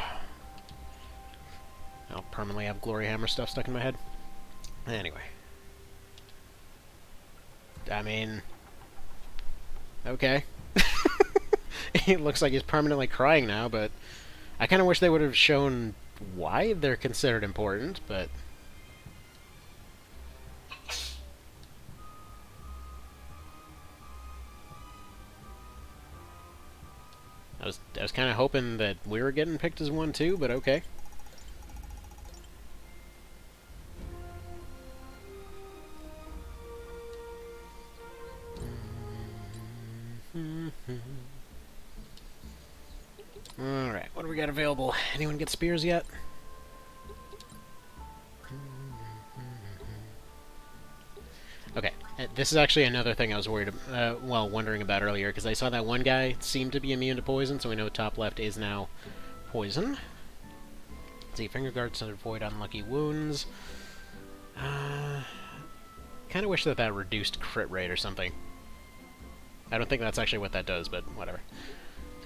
I'll permanently have Glory Hammer stuff stuck in my head. Anyway. I mean... Okay. It looks like he's permanently crying now, but... I kind of wish they would have shown why they're considered important, but... I was kind of hoping that we were getting picked as one too, but okay. Alright, what do we got available? Anyone get spears yet? Okay, this is actually another thing I was wondering about earlier, because I saw that one guy seemed to be immune to poison, so we know top left is now poison. Let's see, finger guards to avoid unlucky wounds. Kind of wish that reduced crit rate or something. I don't think that's actually what that does, but whatever.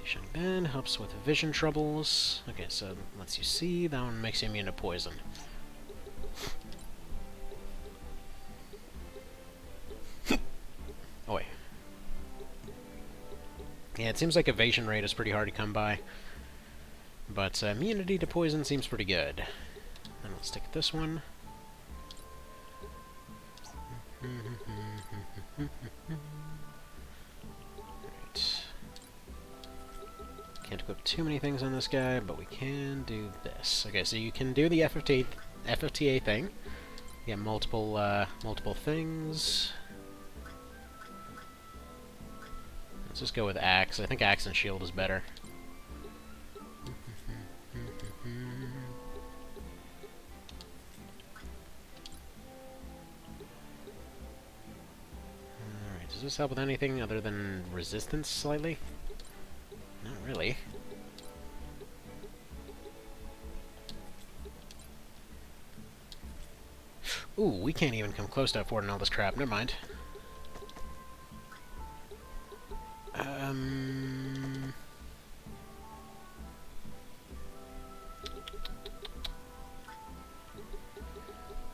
Shining Ben helps with vision troubles. Okay, so lets you see. That one makes you immune to poison. Oh wait. Yeah, it seems like evasion rate is pretty hard to come by. But immunity to poison seems pretty good. And let's stick with this one. Alright. Can't equip too many things on this guy, but we can do this. Okay, so you can do the FFTA thing. You get multiple things. Let's just go with Axe. I think Axe and Shield is better. Alright, does this help with anything other than resistance slightly? Not really. Ooh, we can't even come close to affording all this crap. Never mind.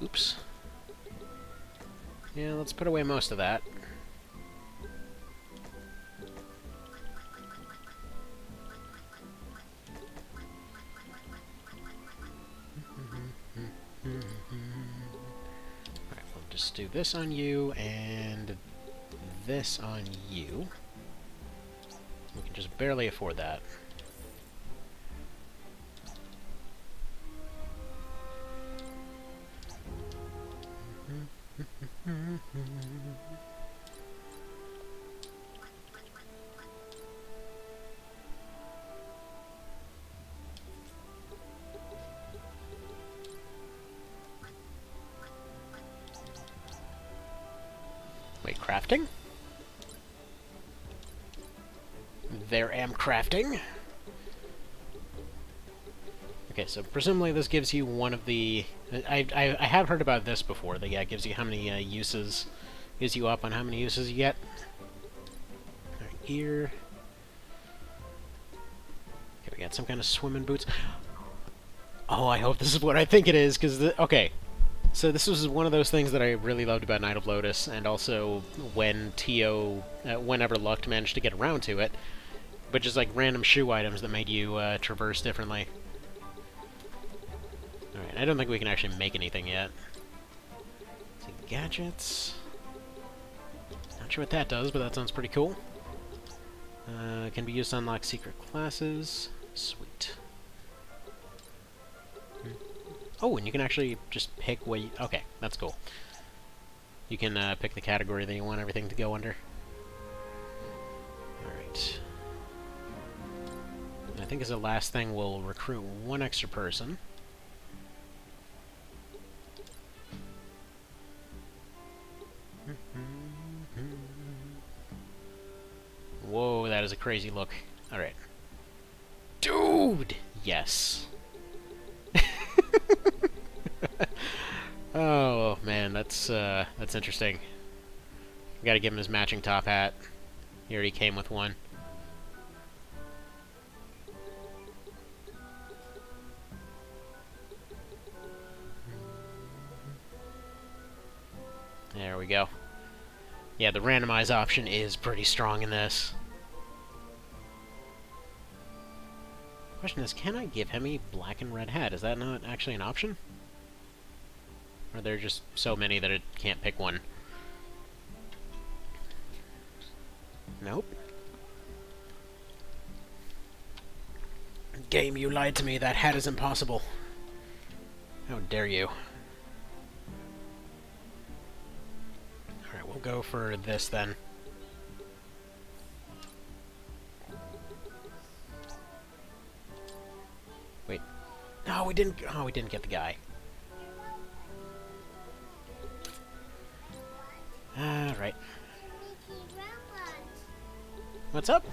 Oops. Yeah, let's put away most of that. Alright, we'll just do this on you, and this on you. We can just barely afford that. Wait, crafting? There am crafting. Okay, so presumably this gives you one of the... I have heard about this before. That, yeah, it gives you how many uses... Gives you up on how many uses you get. Alright, here. Okay, we got some kind of swimming boots. Oh, I hope this is what I think it is, because... Okay. So this was one of those things that I really loved about Night of Lotus, and also when Tio, whenever Luck managed to get around to it, but just like random shoe items that made you traverse differently. Alright, I don't think we can actually make anything yet. Let's see, gadgets. Not sure what that does, but that sounds pretty cool. Can be used to unlock secret classes. Sweet. Oh, and you can actually just pick what you... Okay, that's cool. You can pick the category that you want everything to go under. Alright. I think as the last thing, we'll recruit one extra person. Whoa, that is a crazy look. Alright. Dude! Yes. Oh man, that's interesting. We gotta give him his matching top hat. He already came with one. Yeah, the randomize option is pretty strong in this. Question is, can I give him a black and red hat? Is that not actually an option? Or are there just so many that it can't pick one? Nope. Game, you lied to me. That hat is impossible. How dare you? Alright, we'll go for this then. Wait. No, we didn't. Oh, we didn't get the guy. Alright. What's up?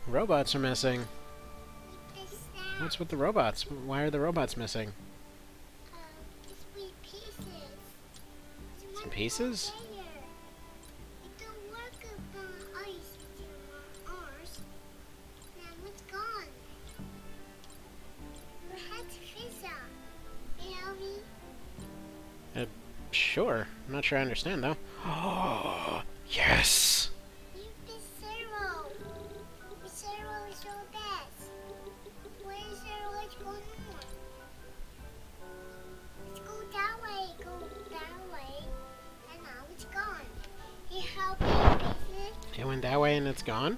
Robots are missing. What's with the robots? Why are the robots missing? Some pieces? Sure. I'm not sure I understand, though. Oh, yes! It went that way and it's gone?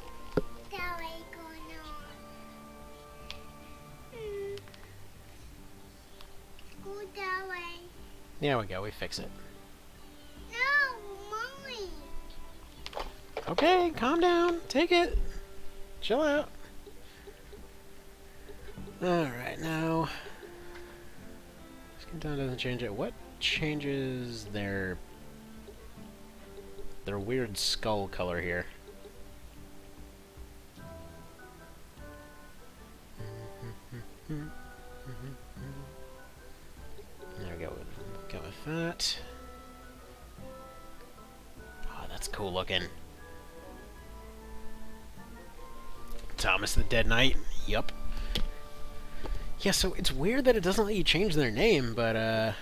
That way going on. Go that way. There we go, we fix it. No, mommy. Okay, calm down. Take it. Chill out. Alright, now... Skin tone doesn't change it. What changes their weird skull color here? There we go. Go with that. Oh, that's cool looking. Thomas the Dead Knight. Yup. Yeah, so it's weird that it doesn't let you change their name, but,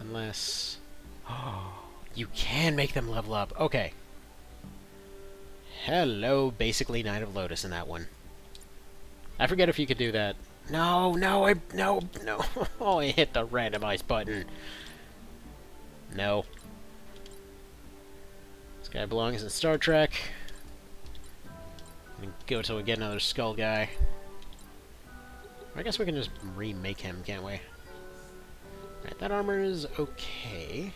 unless... Oh, you can make them level up. Okay. Hello, basically Knight of Lotus in that one. I forget if you could do that. No, no, no. Oh, I hit the randomize button. No. This guy belongs in Star Trek. And go till we get another skull guy. I guess we can just remake him, can't we? Alright, that armor is okay.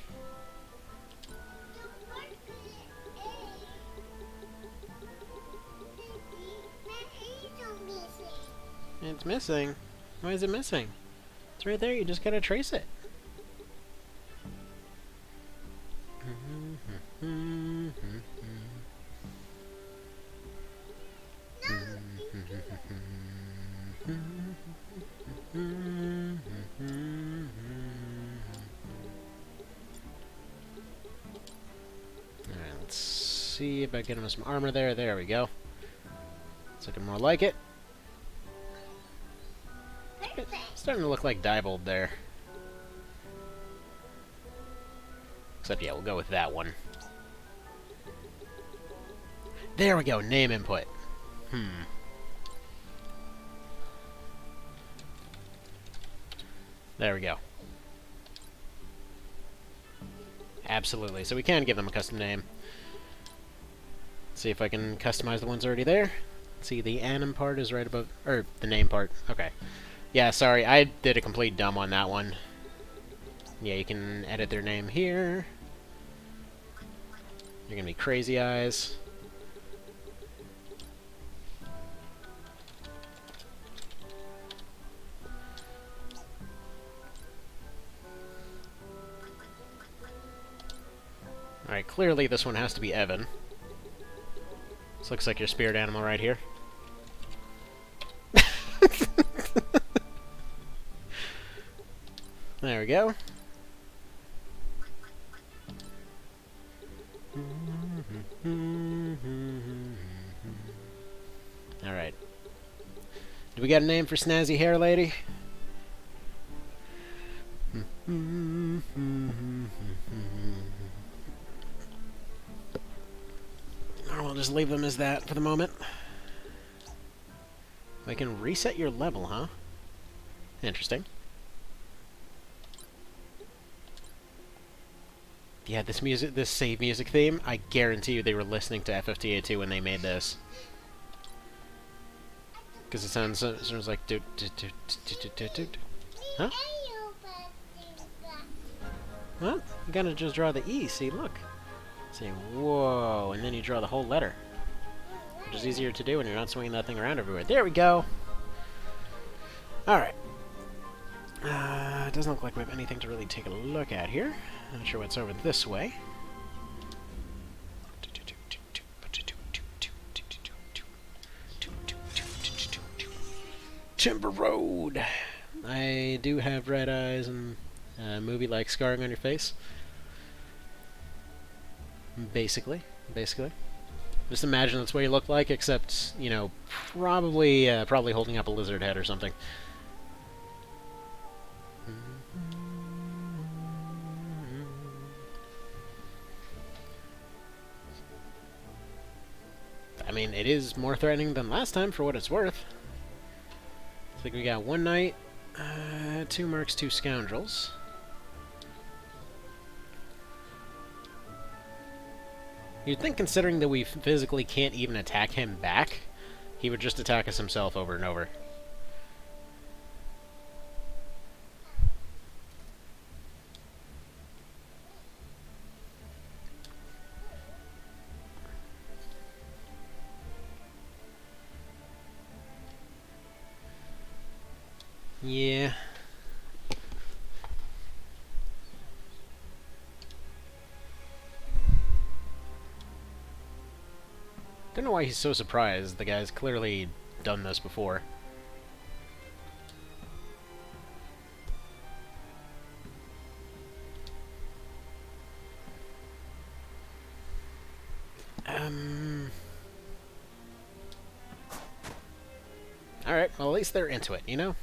It's missing. Why is it missing? It's right there, you just gotta trace it. Alright, let's see if I get him some armor there. There we go. It's looking more like it. It's starting to look like Diebold there. Except, yeah, we'll go with that one. There we go, name input. There we go. Absolutely, so we can give them a custom name. Let's see if I can customize the ones already there. Let's see, the anim part is right above, or the name part. Okay. Yeah, sorry, I did a complete dumb on that one. Yeah, you can edit their name here. You're gonna be Crazy Eyes. Alright, clearly this one has to be Evan. This looks like your spirit animal right here. There we go. Alright. Do we got a name for Snazzy Hair Lady? I'll just leave them as that for the moment. I can reset your level, huh? Interesting. Yeah, this save music theme, I guarantee you they were listening to FFTA 2 when they made this. Because it sounds like huh? Well, you gotta just draw the E, see, look. Say, whoa, and then you draw the whole letter. Which is easier to do when you're not swinging that thing around everywhere. There we go! Alright. It doesn't look like we have anything to really take a look at here. Not sure what's over this way. Timber Road! I do have red eyes and a movie-like scarring on your face. Basically. Just imagine that's what you look like, except, you know, probably holding up a lizard head or something. I mean, it is more threatening than last time, for what it's worth. I think we got 1 knight, 2 mercs, 2 scoundrels. You'd think, considering that we physically can't even attack him back, he would just attack us himself over and over. Yeah. Don't know why he's so surprised. The guy's clearly done this before. Alright, well at least they're into it, you know?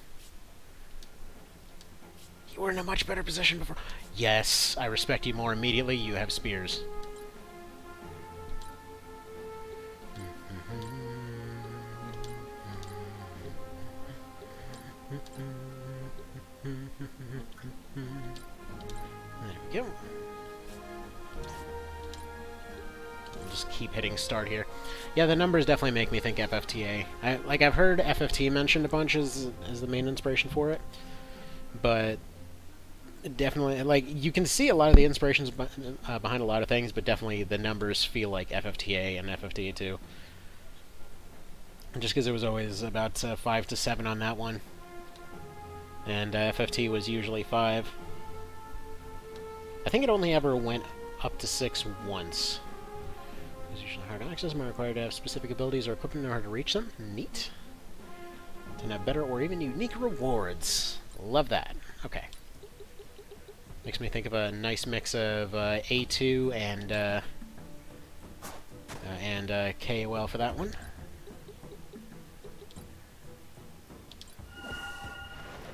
You were in a much better position before. Yes, I respect you more immediately. You have spears. There we go. I'll just keep hitting start here. Yeah, the numbers definitely make me think FFTA. I've heard FFT mentioned a bunch as the main inspiration for it, but definitely, like, you can see a lot of the inspirations behind a lot of things, but definitely the numbers feel like FFTA and FFTA 2. Just because it was always about 5 to 7 on that one. And FFT was usually 5. I think it only ever went up to 6 once. It's usually hard to access, but required to have specific abilities or equipment in order to reach them. Neat. And have better or even unique rewards. Love that. Okay. Makes me think of a nice mix of A2 and KOL for that one.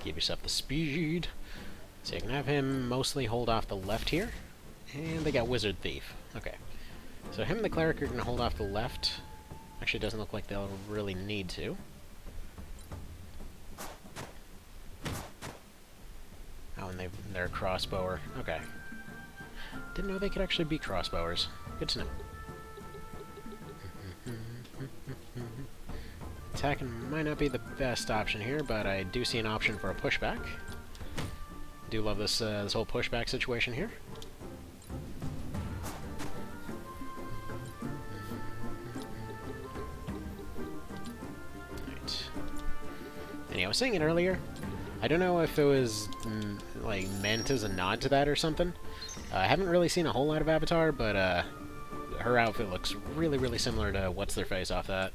Give yourself the speed. So you can have him mostly hold off the left here. And they got Wizard Thief. Okay. So him and the Cleric are going to hold off the left. Actually, it doesn't look like they'll really need to. Oh, and they're a crossbower. Okay. Didn't know they could actually be crossbowers. Good to know. Attacking might not be the best option here, but I do see an option for a pushback. Do love this this whole pushback situation here. Right. Anyway, I was saying it earlier. I don't know if it was like meant as a nod to that or something. I haven't really seen a whole lot of Avatar, but her outfit looks really, really similar to What's-Their-Face off that.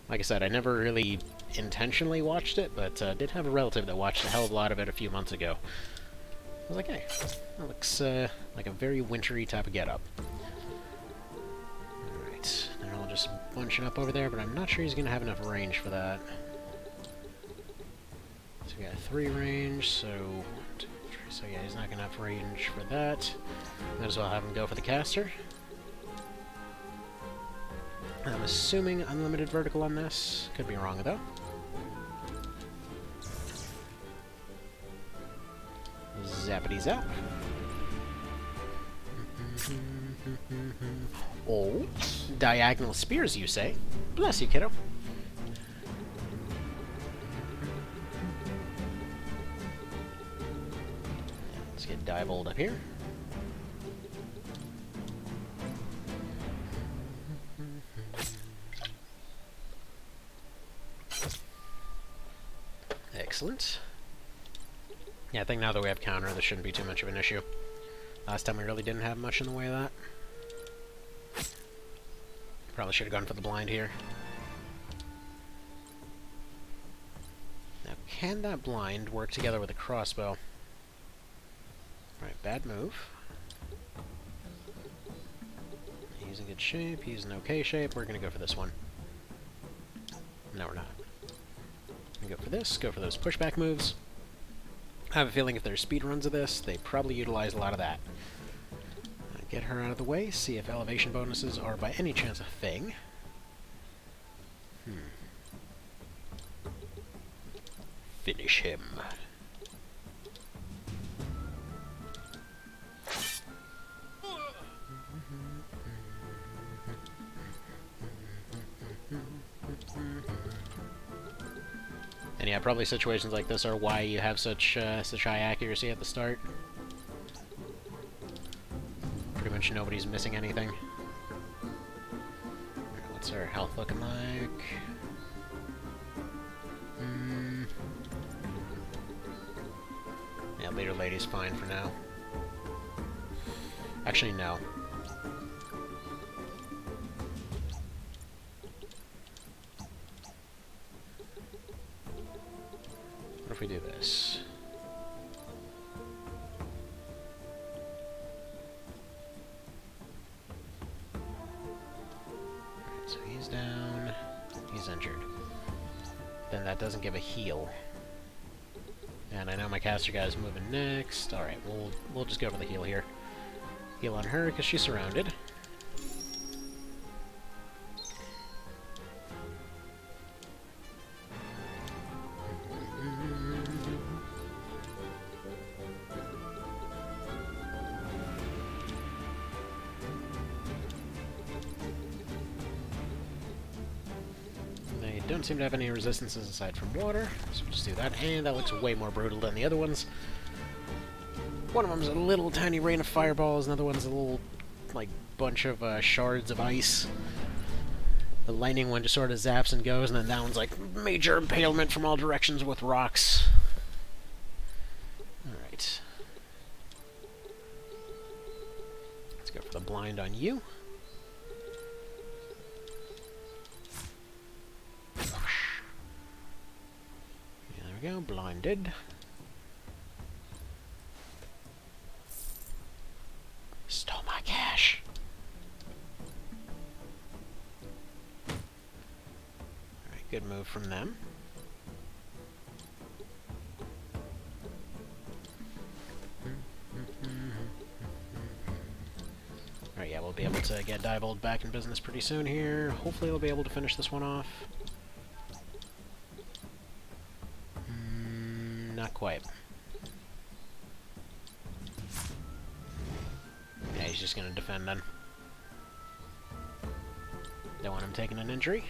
Like I said, I never really intentionally watched it, but did have a relative that watched a hell of a lot of it a few months ago. I was like, hey, that looks like a very wintry type of getup. Alright, now I'll just bunch it up over there, but I'm not sure he's going to have enough range for that. So we got 3 range, so yeah, he's not going to have range for that. Might as well have him go for the caster. I'm assuming unlimited vertical on this. Could be wrong, though. Zappity zap. Oh, diagonal spears, you say? Bless you, kiddo. Let's get Diebold up here. Excellent. Yeah, I think now that we have counter, this shouldn't be too much of an issue. Last time we really didn't have much in the way of that. Probably should have gone for the blind here. Now, can that blind work together with a crossbow? Right, bad move. He's in good shape, he's in okay shape, we're gonna go for this one. No, we're not. Go for this, go for those pushback moves. I have a feeling if there's speed runs of this, they probably utilize a lot of that. Get her out of the way, see if elevation bonuses are by any chance a thing. Finish him. And yeah, probably situations like this are why you have such high accuracy at the start. Pretty much nobody's missing anything. What's our health looking like? Yeah, leader lady's fine for now. Actually, no. What if we do this? Alright, so he's down. He's injured. Then that doesn't give a heal. And I know my caster guy's moving next. Alright, we'll just go for the heal here. Heal on her, because she's surrounded. Don't seem to have any resistances aside from water, so we'll just do that, and that looks way more brutal than the other ones. One of them's a little tiny rain of fireballs, another one's a little, like, bunch of shards of ice. The lightning one just sort of zaps and goes, and then that one's like major impalement from all directions with rocks. Alright. Let's go for the blind on you. There we go, blinded. Stole my cash. Alright, good move from them. Alright, yeah, we'll be able to get Diebold back in business pretty soon here. Hopefully we'll be able to finish this one off. Not quite. Yeah, he's just gonna defend then. Don't want him taking an injury.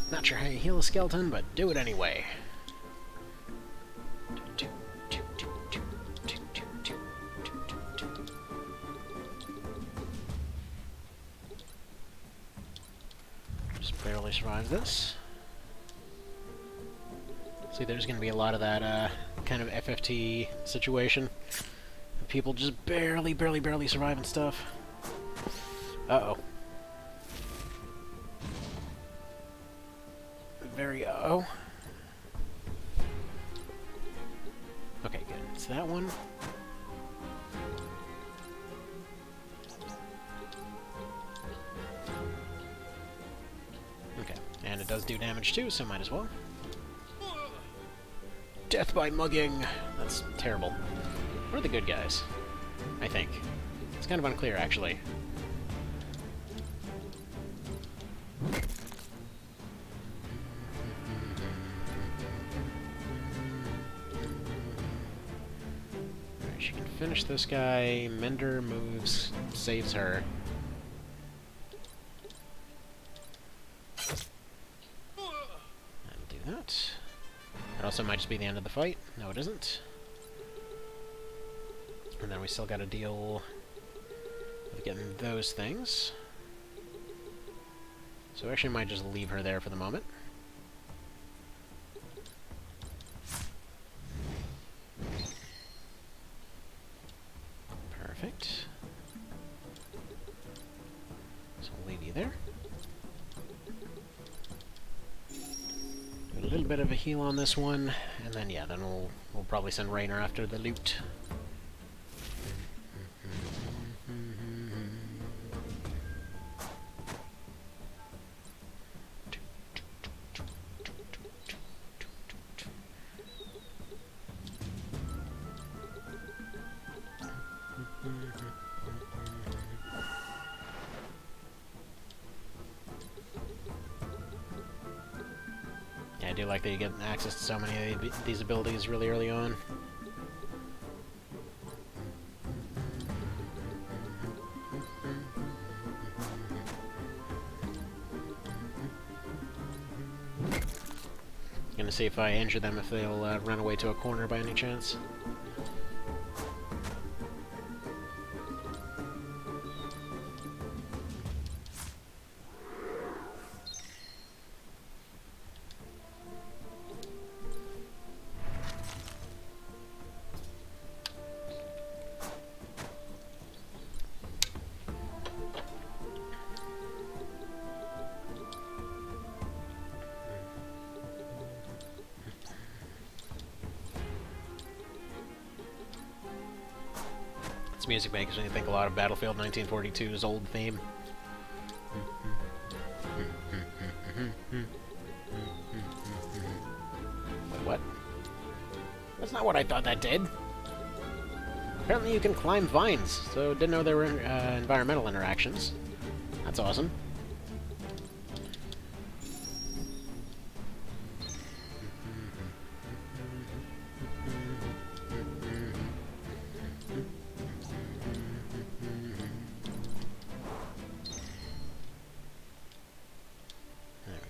Not sure how you heal a skeleton, but do it anyway. Just barely survive this. See, there's going to be a lot of that kind of FFT situation. People just barely surviving stuff. Uh-oh. Very uh-oh. Okay, good. It's that one. it does do damage too, so might as well. Death by mugging! That's terrible. What are the good guys? I think. It's kind of unclear, actually. Alright, she can finish this guy. Mender moves, saves her. That'll do that. That also might just be the end of the fight. No, it isn't. And then we still gotta deal with getting those things. So we actually might just leave her there for the moment. Perfect. So we'll leave you there. Do a little bit of a heal on this one, and then yeah, then we'll probably send Raynor after the loot. I do like that you get access to so many of these abilities really early on. Gonna see if I injure them, if they'll run away to a corner by any chance. Music makes me think a lot of Battlefield 1942's old theme. Wait, what? That's not what I thought that did. Apparently you can climb vines, so didn't know there were environmental interactions. That's awesome.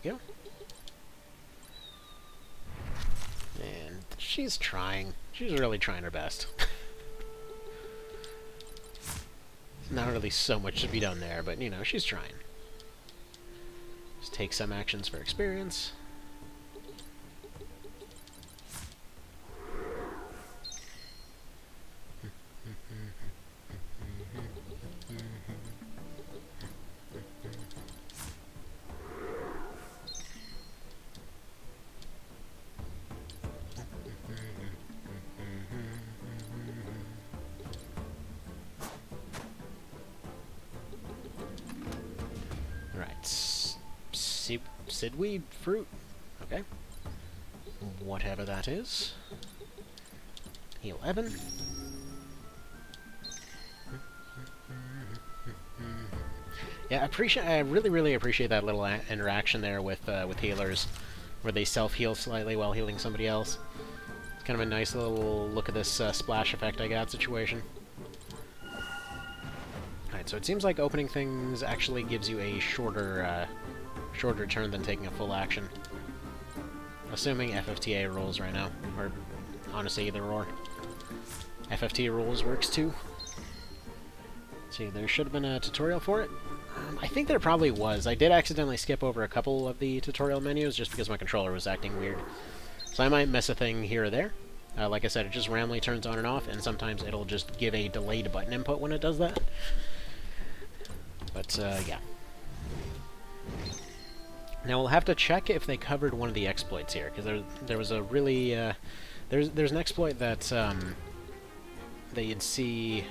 Go. And she's trying. She's really trying her best. Not really so much to be done there, but, you know, she's trying. Just take some actions for experience. Sidweed fruit. Okay. Whatever that is. Heal Evan. Yeah, I really appreciate that little interaction there with healers, where they self-heal slightly while healing somebody else. It's kind of a nice little look at this splash effect I got situation. Alright, so it seems like opening things actually gives you a shorter turn than taking a full action. Assuming FFTA rules right now. Or, honestly, either or. FFT rules works too. Let's see, there should have been a tutorial for it. I think there probably was. I did accidentally skip over a couple of the tutorial menus just because my controller was acting weird. So I might miss a thing here or there. Like I said, it just randomly turns on and off, and sometimes it'll just give a delayed button input when it does that. But, yeah. Now we'll have to check if they covered one of the exploits here, because there was a really there's an exploit that that you'd see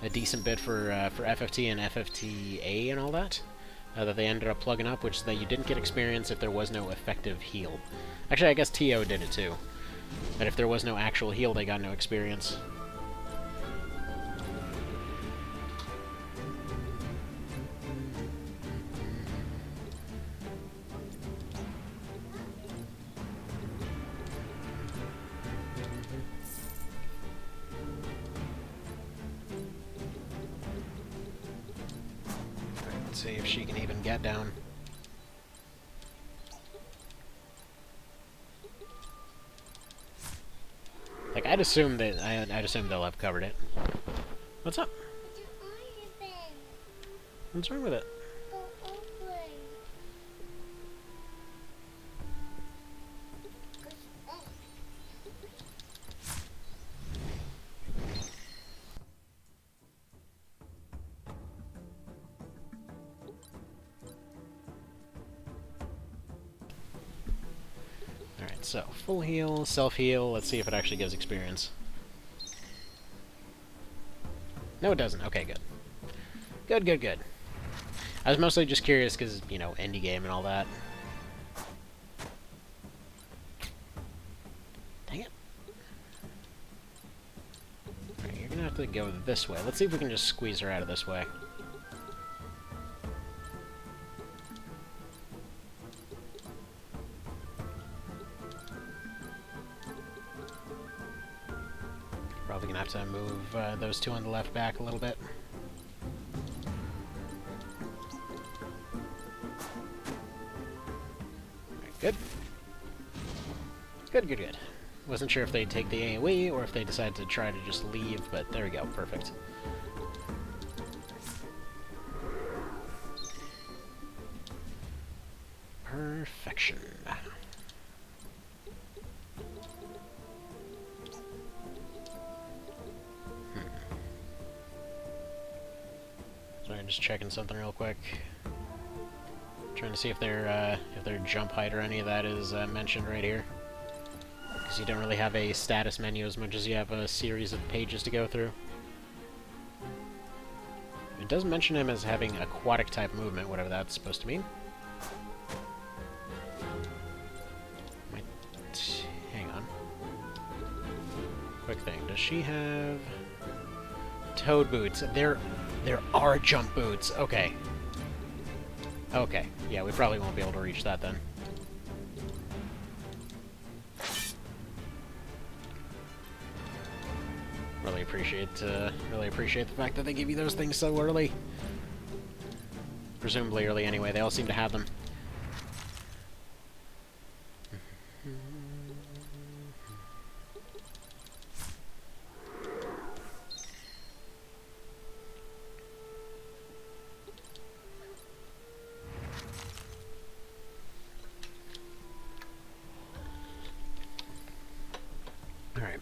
a decent bit for FFT and FFTA and all that. that they ended up plugging up, which is that you didn't get experience if there was no effective heal. Actually, I guess TO did it too. That if there was no actual heal, they got no experience. Let's see if she can even get down. Like, I'd assume they'll have covered it. What's up? What's wrong with it? Alright, so, full heal, self-heal, let's see if it actually gives experience. No, it doesn't. Okay, good. Good, good, good. I was mostly just curious because, you know, indie game and all that. Dang it. Alright, you're gonna have to go this way. Let's see if we can just squeeze her out of this way. Probably gonna have to move those two on the left back a little bit. Alright, good. Good, good, good. Wasn't sure if they'd take the AoE or if they decided to try to just leave, but there we go, perfect. Perfection. Sorry, just checking something real quick. Trying to see if their jump height or any of that is mentioned right here. Because you don't really have a status menu as much as you have a series of pages to go through. It does mention him as having aquatic type movement, whatever that's supposed to mean. Hang on. Quick thing, does she have toad boots? There are jump boots. Okay. Okay. Yeah, we probably won't be able to reach that then. Really appreciate the fact that they give you those things so early. Presumably early anyway. They all seem to have them. Alright.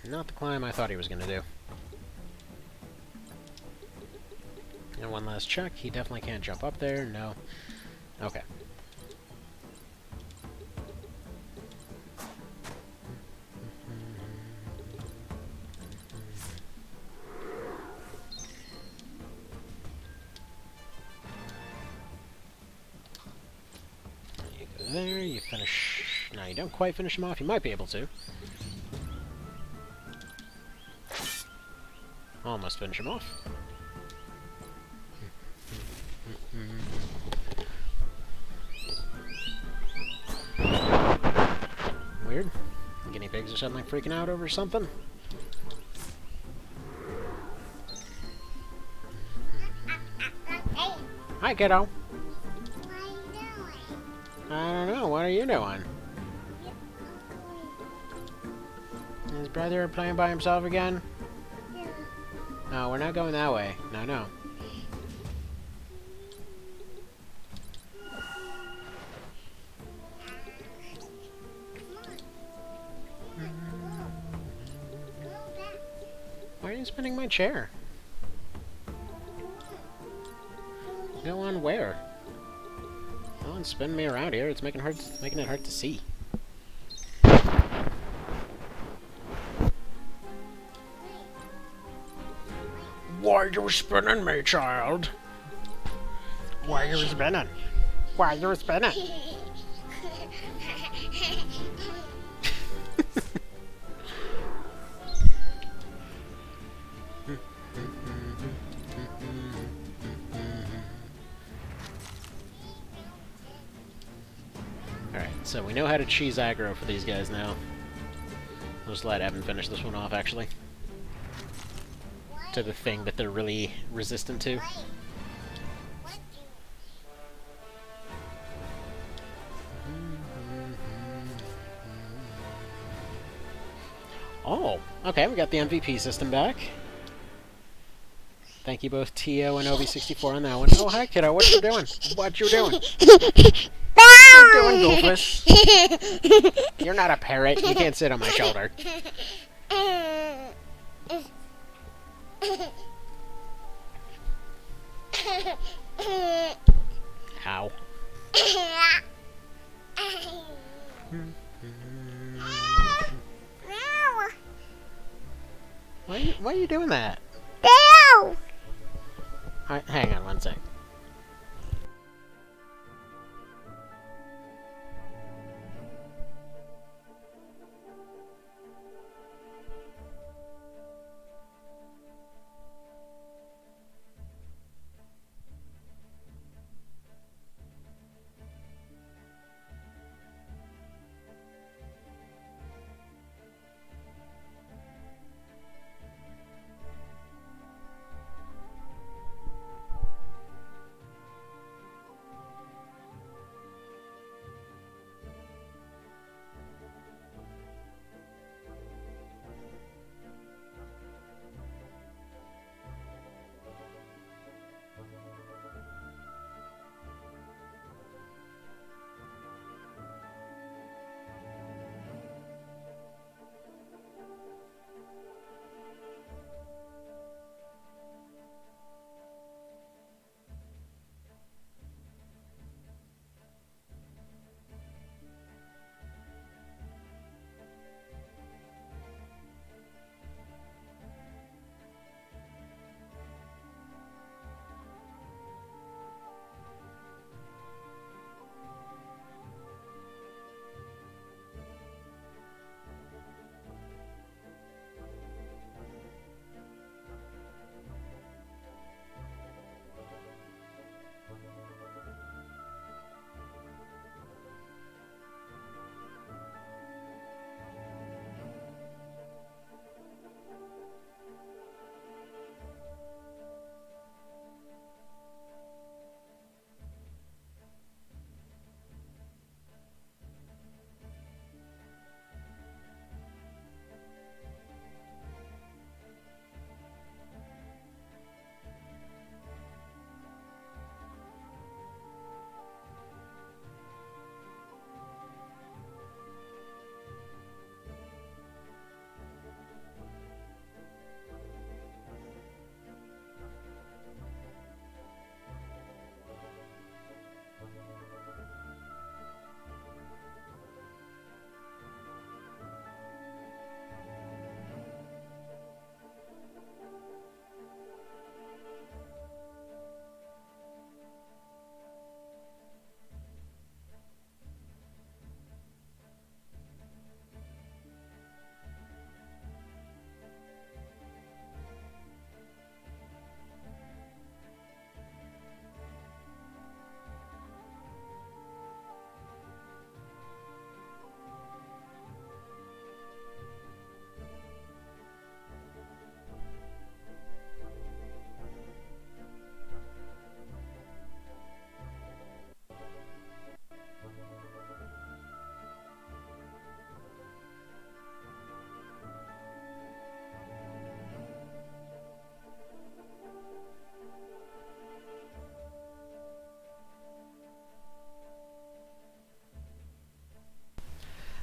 Not the climb I thought he was going to do. And one last check. He definitely can't jump up there. No. Okay. You go there, you finish... No, you don't quite finish him off. You might be able to. Almost finish him off. Weird. Guinea pigs are suddenly freaking out over something. Hi, kiddo. What are you doing? I don't know. What are you doing? His brother playing by himself again? Yeah. No, we're not going that way. No, no. Why are you spinning my chair? Go on where? Go on, spin me around here. It's making it hard to see. Why you spinning me, child? Why you spinning? Why you spinning? Alright, so we know how to cheese aggro for these guys now. I'll just let Evan finish this one off, actually. To the thing that they're really resistant to. Oh, okay, we got the MVP system back. Thank you both Tio and Obi64 on that one. Oh, hi, kiddo. What you doing? What you doing? What you doing, Goofus? You're not a parrot. You can't sit on my shoulder. Ow. Why are you doing that? Alright, hang on one sec.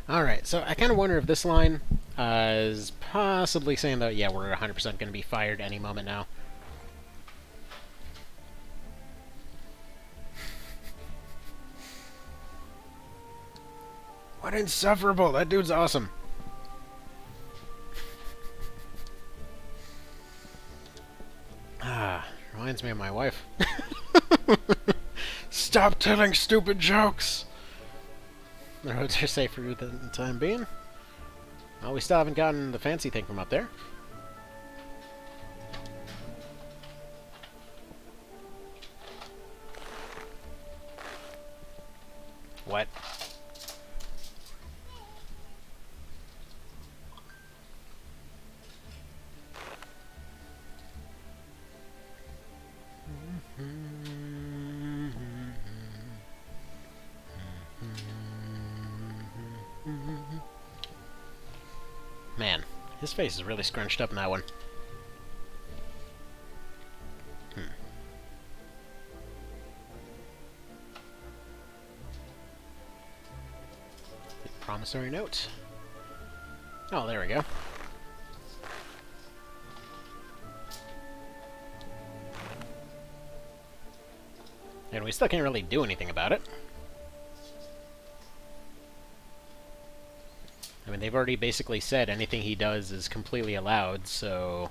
Alright, so I kind of wonder if this line is possibly saying that, yeah, we're 100% going to be fired any moment now. What insufferable! That dude's awesome! reminds me of my wife. Stop telling stupid jokes! The roads are safe for the time being. Well, we still haven't gotten the fancy thing from up there. What? Man, his face is really scrunched up in that one. Promissory note. Oh, there we go. And we still can't really do anything about it. I mean, they've already basically said anything he does is completely allowed, so...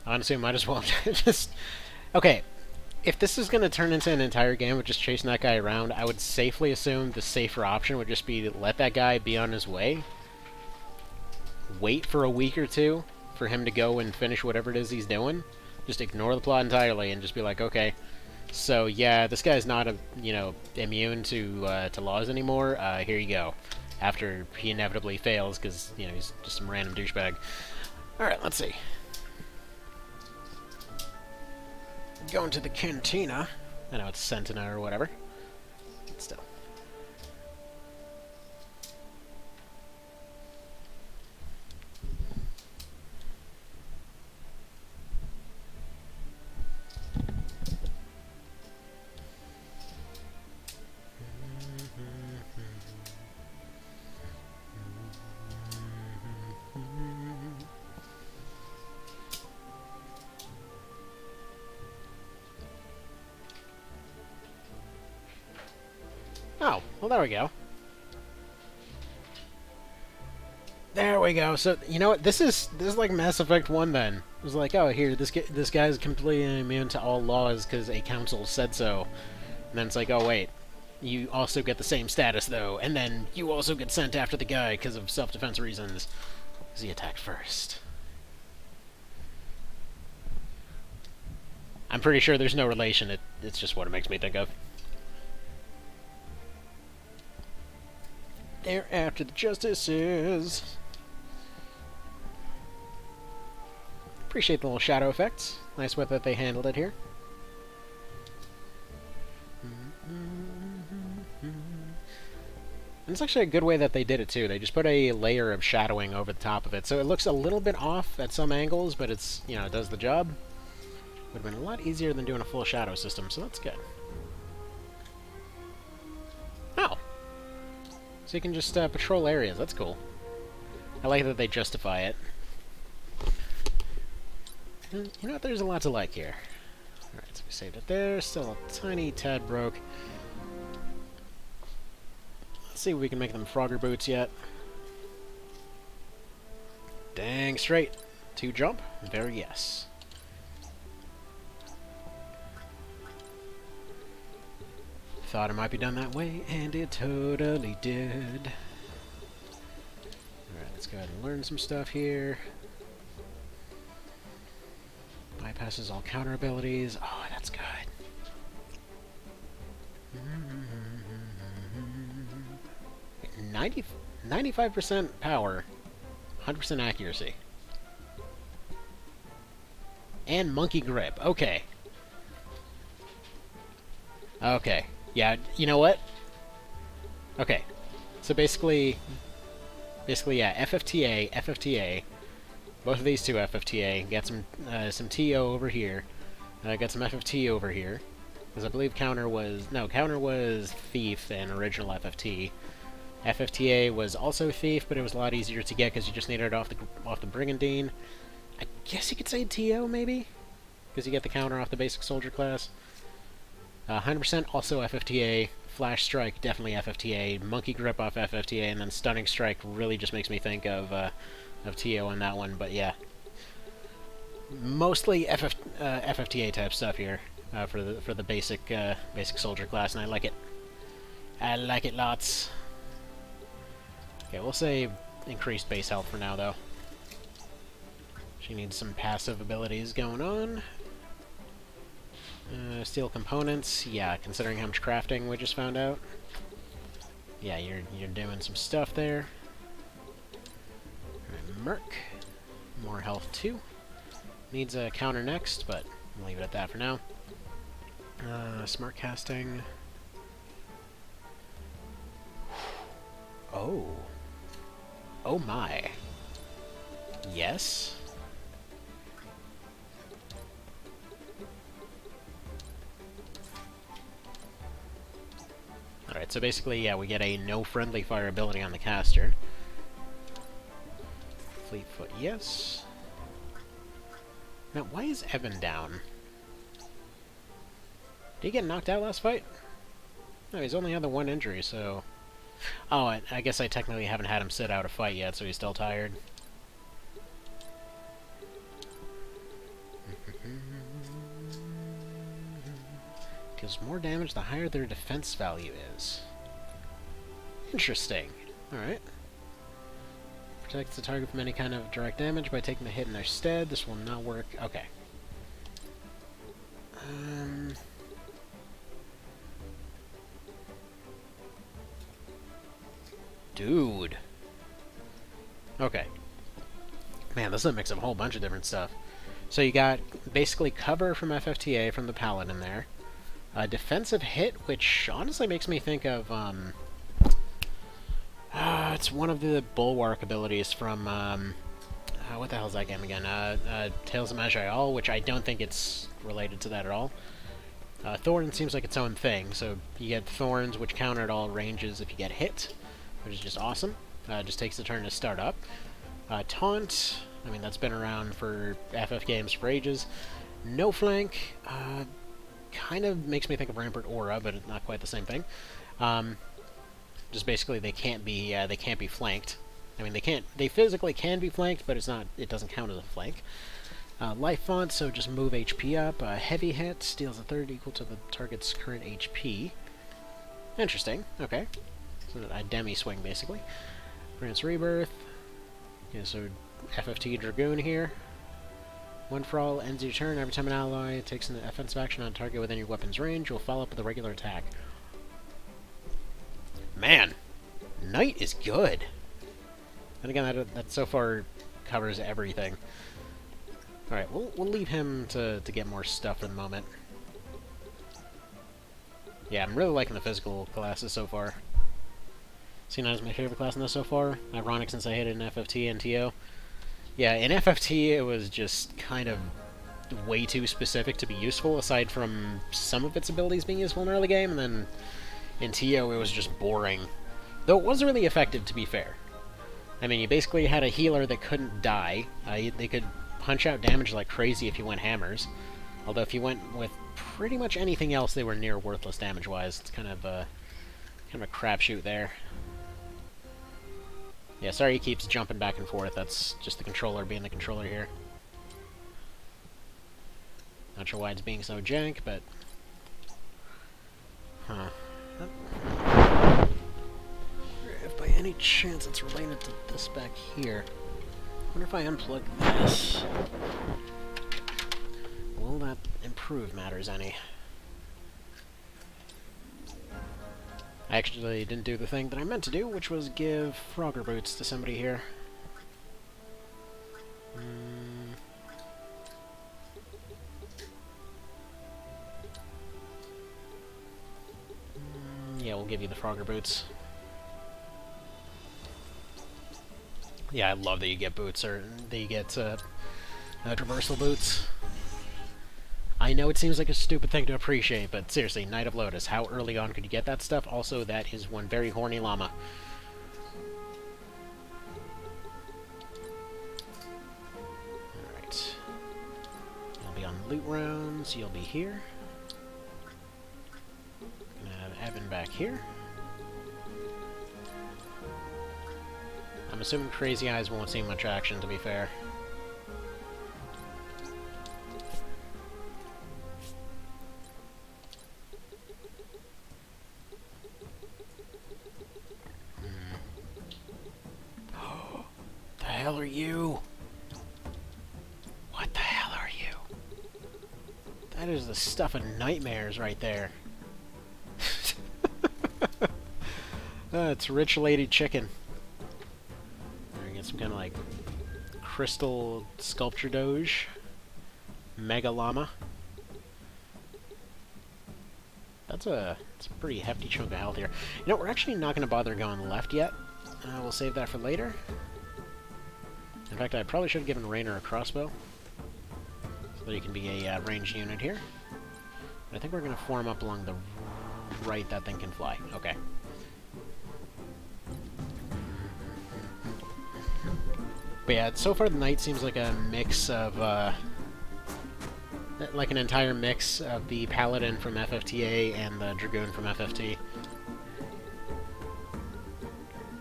honestly, might as well just... Okay, if this is going to turn into an entire game of just chasing that guy around, I would safely assume the safer option would just be to let that guy be on his way. Wait for a week or two for him to go and finish whatever it is he's doing. Just ignore the plot entirely and just be like, okay, so yeah, this guy's not, you know, immune to laws anymore. Here you go. After he inevitably fails because, you know, he's just some random douchebag. Alright, let's see. Going to the cantina. I know it's Sentina or whatever. But still. Oh, well there we go. There we go. So, you know what? This is like Mass Effect 1 then. It was like, oh, here, this guy's completely immune to all laws because a council said so. And then it's like, oh, wait. You also get the same status, though. And then you also get sent after the guy because of self-defense reasons. Because he attacked first. I'm pretty sure there's no relation. It's just what it makes me think of. They're after the justices. Appreciate the little shadow effects. Nice way that they handled it here. And it's actually a good way that they did it too. They just put a layer of shadowing over the top of it, so it looks a little bit off at some angles, but it's, you know, it does the job. Would have been a lot easier than doing a full shadow system, so that's good. Oh. So you can just patrol areas. That's cool. I like that they justify it. And you know what? There's a lot to like here. Alright, so we saved it there. Still a tiny tad broke. Let's see if we can make them Frogger boots yet. Dang straight. 2 jump? Very yes. Thought it might be done that way, and it totally did. Alright, let's go ahead and learn some stuff here. Bypasses all counter abilities. Oh, that's good. 95% power, 100% accuracy. And monkey grip. Okay. Okay. Yeah, you know what? Okay. So basically, yeah, FFTA. Both of these two FFTA. Get some TO over here. Got some FFT over here. Because I believe counter was thief in original FFT. FFTA was also thief, but it was a lot easier to get because you just needed it off the brigandine. I guess you could say TO maybe, because you get the counter off the basic soldier class. 100% also FFTA. Flash Strike, definitely FFTA. Monkey Grip off FFTA, and then Stunning Strike really just makes me think of TO on that one, but yeah. Mostly FFTA type stuff here for the basic basic soldier class, and I like it. I like it lots. Okay, we'll say increased base health for now, though. She needs some passive abilities going on. Steel components, yeah, considering how much crafting we just found out. Yeah, you're doing some stuff there. Alright, Merc. More health too. Needs a counter next, but I'll leave it at that for now. Smart casting. Oh. Oh my. Yes. Alright, so basically, yeah, we get a no friendly fire ability on the caster. Fleetfoot, yes. Now, why is Evan down? Did he get knocked out last fight? No, he's only had the one injury, so... Oh, I guess I technically haven't had him sit out a fight yet, so he's still tired. Deals more damage the higher their defense value is. Interesting. Alright. Protects the target from any kind of direct damage by taking the hit in their stead. This will not work. Okay. Dude. Okay. Man, this is a mix of a whole bunch of different stuff. So you got basically cover from FFTA from the Paladin there. A defensive hit, which honestly makes me think of, it's one of the Bulwark abilities from, what the hell's that game again? Tales of Maj'Eyal, which I don't think it's related to that at all. Thorn seems like its own thing, so you get Thorns, which counter at all ranges if you get hit, which is just awesome. Just takes a turn to start up. Taunt, I mean, that's been around for FF games for ages. No flank, kind of makes me think of Rampart Aura, but it's not quite the same thing. Just basically they can't be flanked. I mean, they physically can be flanked, but it doesn't count as a flank. Life font, so just move HP up. Heavy hit, deals a third equal to the target's current HP. Interesting, okay. So a demi-swing, basically. Grants Rebirth. Okay, so FFT Dragoon here. One for all, ends your turn. Every time an ally takes an offensive action on a target within your weapon's range, you'll follow up with a regular attack. Man, Knight is good. And again, that so far covers everything. Alright, we'll leave him to get more stuff for the moment. Yeah, I'm really liking the physical classes so far. C9 is my favorite class in this so far. Ironic since I hit it in FFT and TO. Yeah, in FFT it was just kind of way too specific to be useful, aside from some of its abilities being useful in early game, and then in TO it was just boring. Though it was really effective, to be fair. I mean, you basically had a healer that couldn't die. They could punch out damage like crazy if you went hammers. Although if you went with pretty much anything else, they were near worthless damage-wise. It's kind of a crapshoot there. Yeah, sorry he keeps jumping back and forth. That's just the controller being the controller here. Not sure why it's being so jank, but... Huh. If by any chance it's related to this back here. I wonder if I unplug this. Will that improve matters any? I actually didn't do the thing that I meant to do, which was give Frogger Boots to somebody here. Yeah, we'll give you the Frogger Boots. Yeah, I love that you get boots, or that you get traversal boots. I know it seems like a stupid thing to appreciate, but seriously, Knight of Lotus, how early on could you get that stuff? Also, that is one very horny llama. Alright. You'll be on loot rounds, you'll be here. Gonna have Evan back here. I'm assuming Crazy Eyes won't see much action, to be fair. you? What the hell are you? That is the stuff of nightmares right there. It's rich lady chicken. I get some kind of like crystal sculpture doge. Mega llama. That's a pretty hefty chunk of health here. You know, we're actually not going to bother going left yet. We'll save that for later. In fact, I probably should have given Rainer a crossbow, so that he can be a ranged unit here. But I think we're going to form up along the right. That thing can fly. Okay. But yeah, so far the knight seems like a mix of, like an entire mix of the paladin from FFTA and the dragoon from FFT.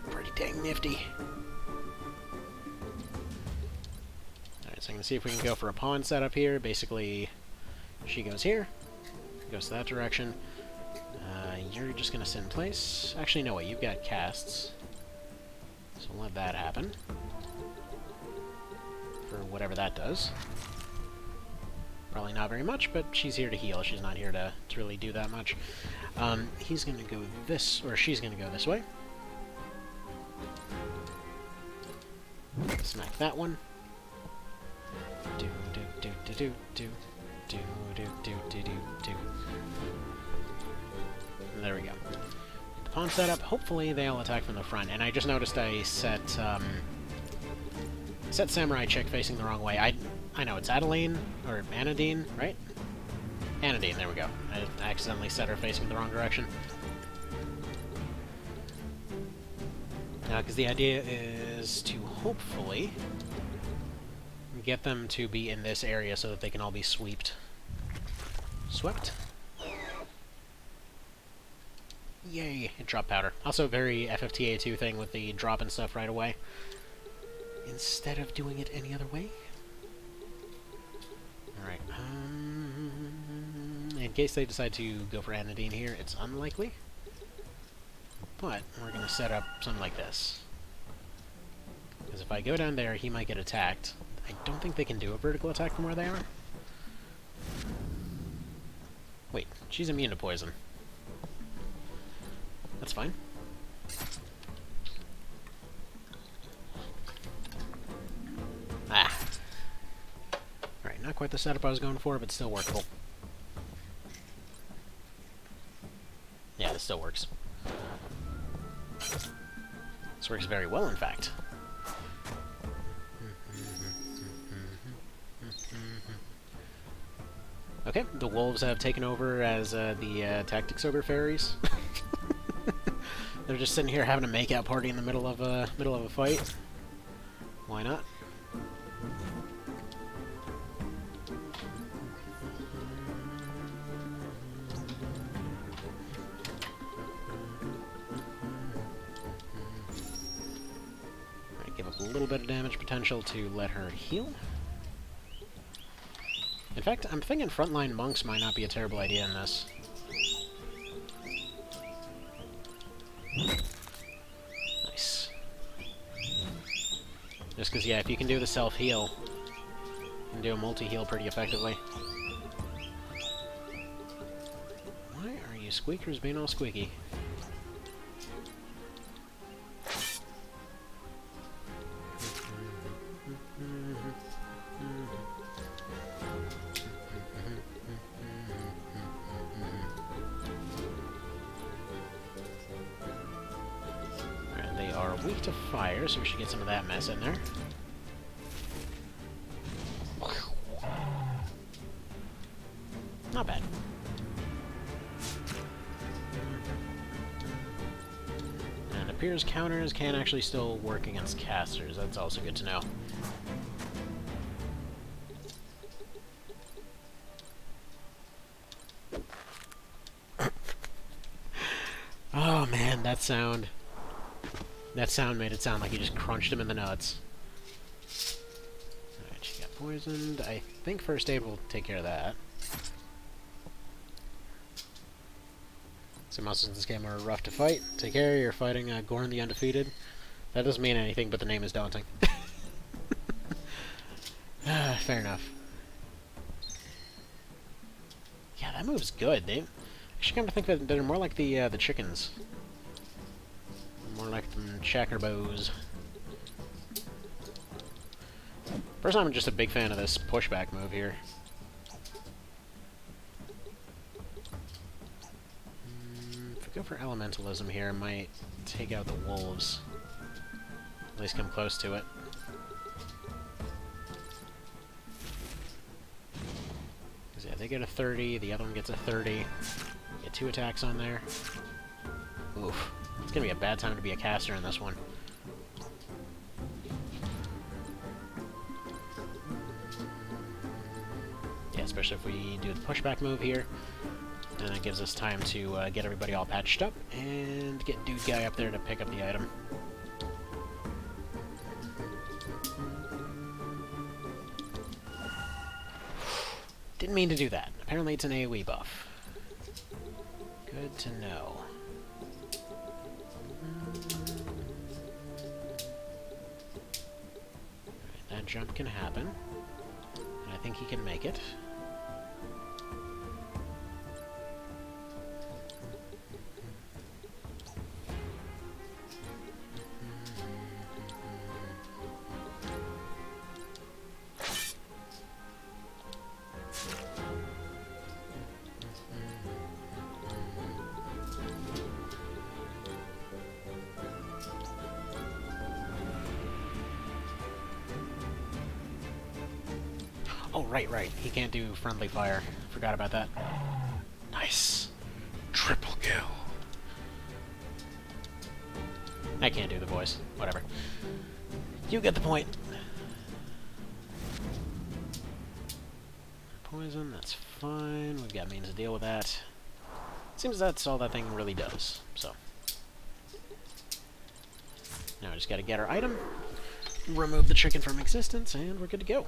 Pretty dang nifty. Alright, so I'm going to see if we can go for a pawn setup here. Basically, she goes here, goes that direction. You're just going to sit in place. Actually, no, wait, you've got casts. So we'll let that happen. For whatever that does. Probably not very much, but she's here to heal. She's not here to really do that much. He's going to go this, or she's going to go this way. Smack that one. Do do do do do do do do do do do do. There we go. The pawn setup. Hopefully they all attack from the front. And I just noticed I set Samurai Chick facing the wrong way. I know it's Adeline or Anadine, right? Anadine. There we go. I accidentally set her facing the wrong direction. Because the idea is to hopefully get them to be in this area so that they can all be swept. Yay! It dropped powder. Also, very FFTA2 thing with the drop and stuff right away. Instead of doing it any other way. Alright. In case they decide to go for Anadine here, it's unlikely. But we're going to set up something like this. Because if I go down there, he might get attacked. I don't think they can do a vertical attack from where they are. Wait, she's immune to poison. That's fine. Ah. Alright, not quite the setup I was going for, but still workable. Yeah, this still works. This works very well, in fact. Okay, the wolves have taken over as the tactics ogre fairies. They're just sitting here having a make-out party in the middle of a fight. Why not? Alright, give up a little bit of damage potential to let her heal. In fact, I'm thinking frontline monks might not be a terrible idea in this. Nice. Just because, yeah, if you can do the self-heal, you can do a multi-heal pretty effectively. Why are you squeakers being all squeaky? Weak to fire, so we should get some of that mess in there. Not bad. And it appears counters can actually still work against casters. That's also good to know. Oh man, that sound. That sound made it sound like you just crunched him in the nuts. Alright, she got poisoned. I think first aid will take care of that. Some monsters in this game are rough to fight. Take care, you're fighting Gorn the Undefeated. That doesn't mean anything, but the name is daunting. Fair enough. Yeah, that move's good. They actually come to think that they're more like the chickens. More like them chackerbows. Personally, I'm just a big fan of this pushback move here. If we go for elementalism here, I might take out the wolves. At least come close to it. Yeah, they get a 30, the other one gets a 30. Get 2 attacks on there. Oof. It's gonna be a bad time to be a caster in this one. Yeah, especially if we do the pushback move here. And it gives us time to get everybody all patched up and get Dude Guy up there to pick up the item. Didn't mean to do that. Apparently it's an AoE buff. Good to know. Alright, that jump can happen. And I think he can make it. Oh, right. He can't do friendly fire. Forgot about that. Nice. Triple kill. I can't do the voice. Whatever. You get the point. Poison, that's fine. We've got means to deal with that. Seems that's all that thing really does, so. Now we just gotta get our item, remove the chicken from existence, and we're good to go.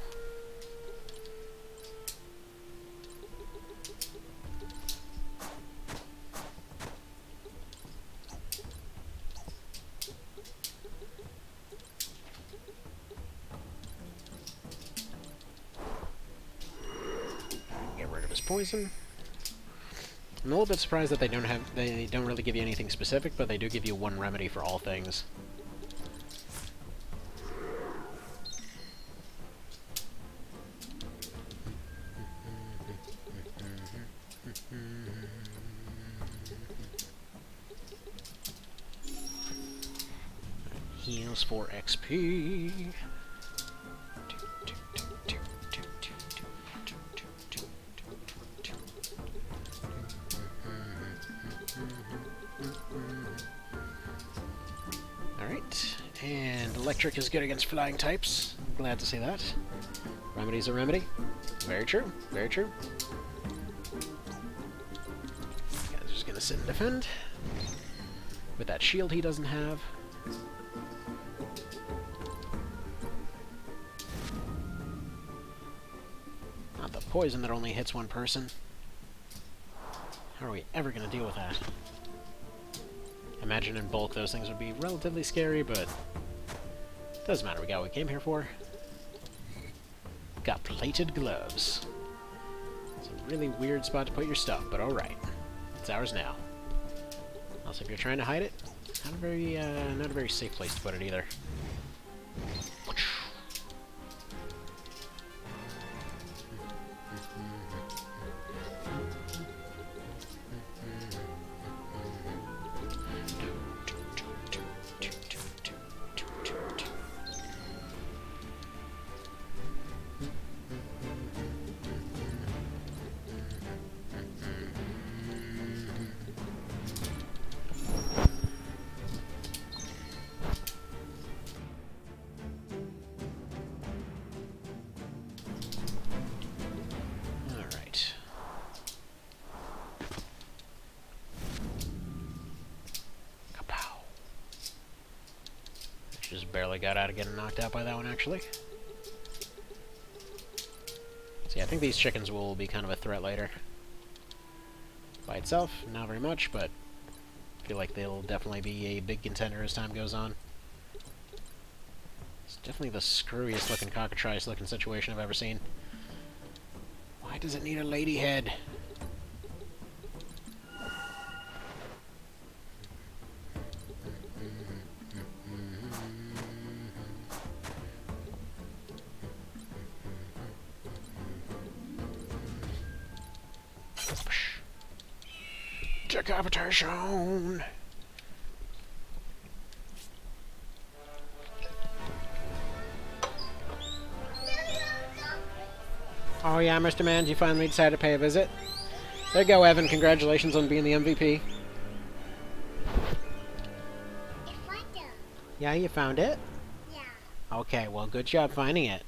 Poison. I'm a little bit surprised that they don't really give you anything specific, but they do give you one remedy for all things. Heals for XP. And electric is good against flying types. I'm glad to see that. Remedy's a remedy. Very true. Very true. Guy's just gonna sit and defend. With that shield he doesn't have. Not the poison that only hits one person. How are we ever gonna deal with that? Imagine in bulk those things would be relatively scary, but doesn't matter, we got what we came here for. Got plated gloves. It's a really weird spot to put your stuff, but alright. It's ours now. Also, if you're trying to hide it, not a very safe place to put it either. Just barely got out of getting knocked out by that one, actually. See, I think these chickens will be kind of a threat later. By itself, not very much, but I feel like they'll definitely be a big contender as time goes on. It's Definitely the screwiest looking cockatrice looking situation I've ever seen. Why does it need a lady head? Decapitation! Oh yeah, Mr. Mans, you finally decided to pay a visit? There you go, Evan. Congratulations on being the MVP. I find them. Yeah, you found it? Yeah. Okay, well, good job finding it.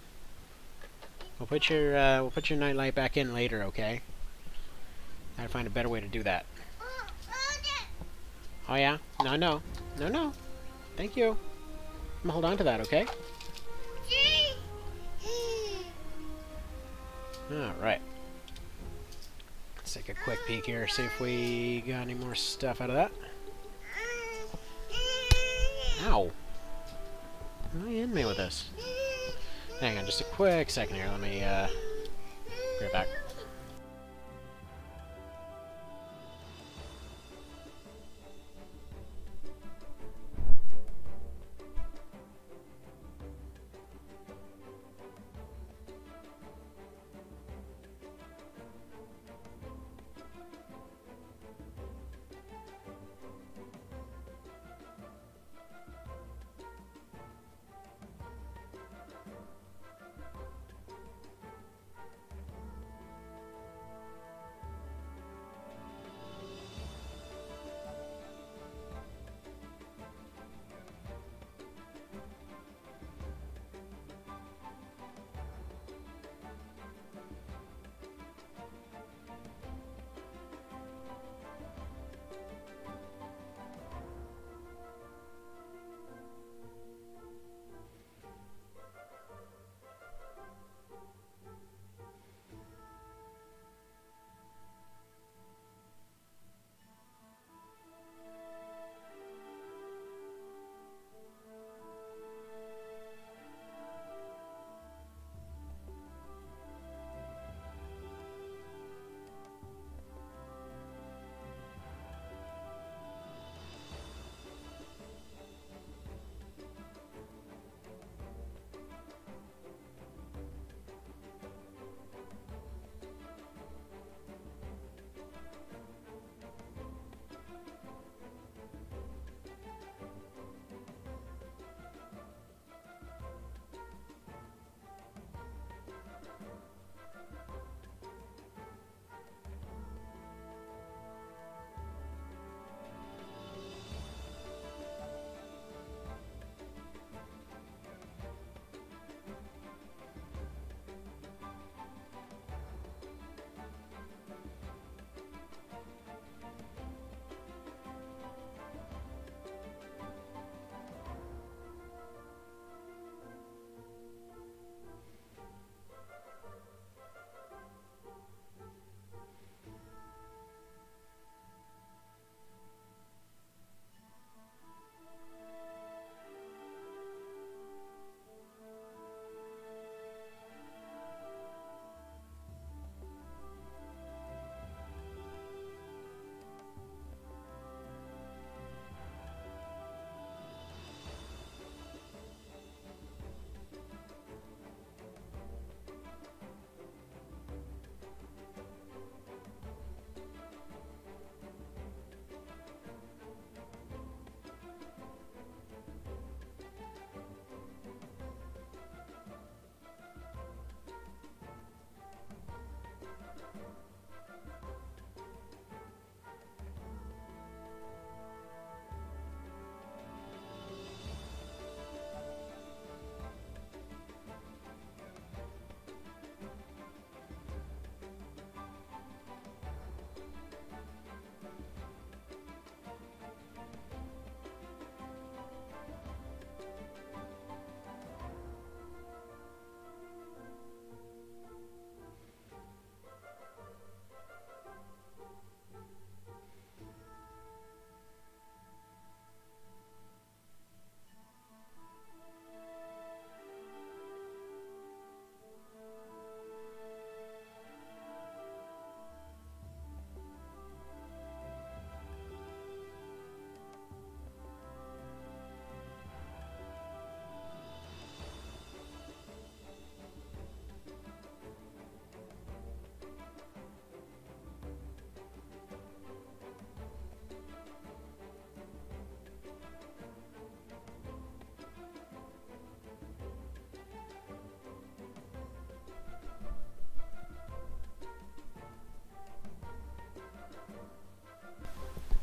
We'll put your nightlight back in later, okay? Gotta find a better way to do that. Oh yeah? No, no. No, no. Thank you. I'm gonna hold on to that, okay? Alright. Let's take a quick peek here, see if we got any more stuff out of that. Ow! Why are you in me with this? Hang on just a quick second here, let me, be right back.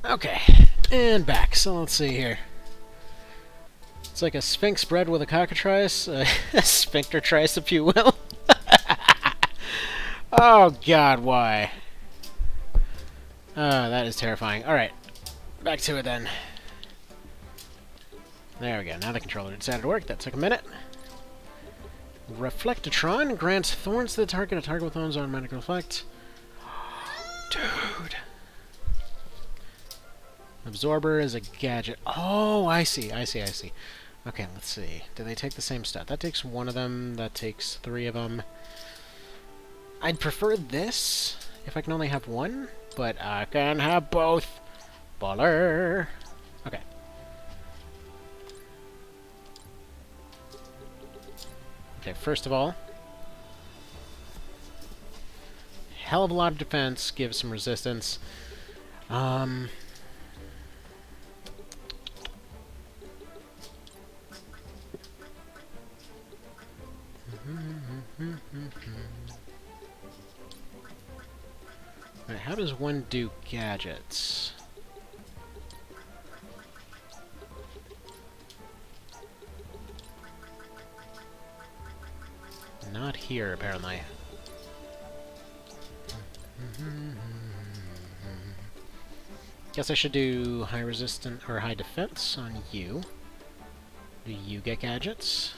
Okay, and back. So let's see here. It's like a sphinx bred with a cockatrice, a sphinctertrice, if you will. Oh God, why? That is terrifying. All right, back to it then. There we go. Now the controller decided to work. That took a minute. Reflectatron grants thorns to the target. A target with thorns automatically reflect. Dude. Absorber is a gadget. Oh, I see. Okay, let's see. Do they take the same stuff? That takes one of them. That takes 3 of them. I'd prefer this if I can only have one, but I can have both. Baller. Okay. Okay, first of all, hell of a lot of defense, gives some resistance. Alright, how does one do gadgets? Not here, apparently. Guess I should do high resistance or high defense on you. Do you get gadgets?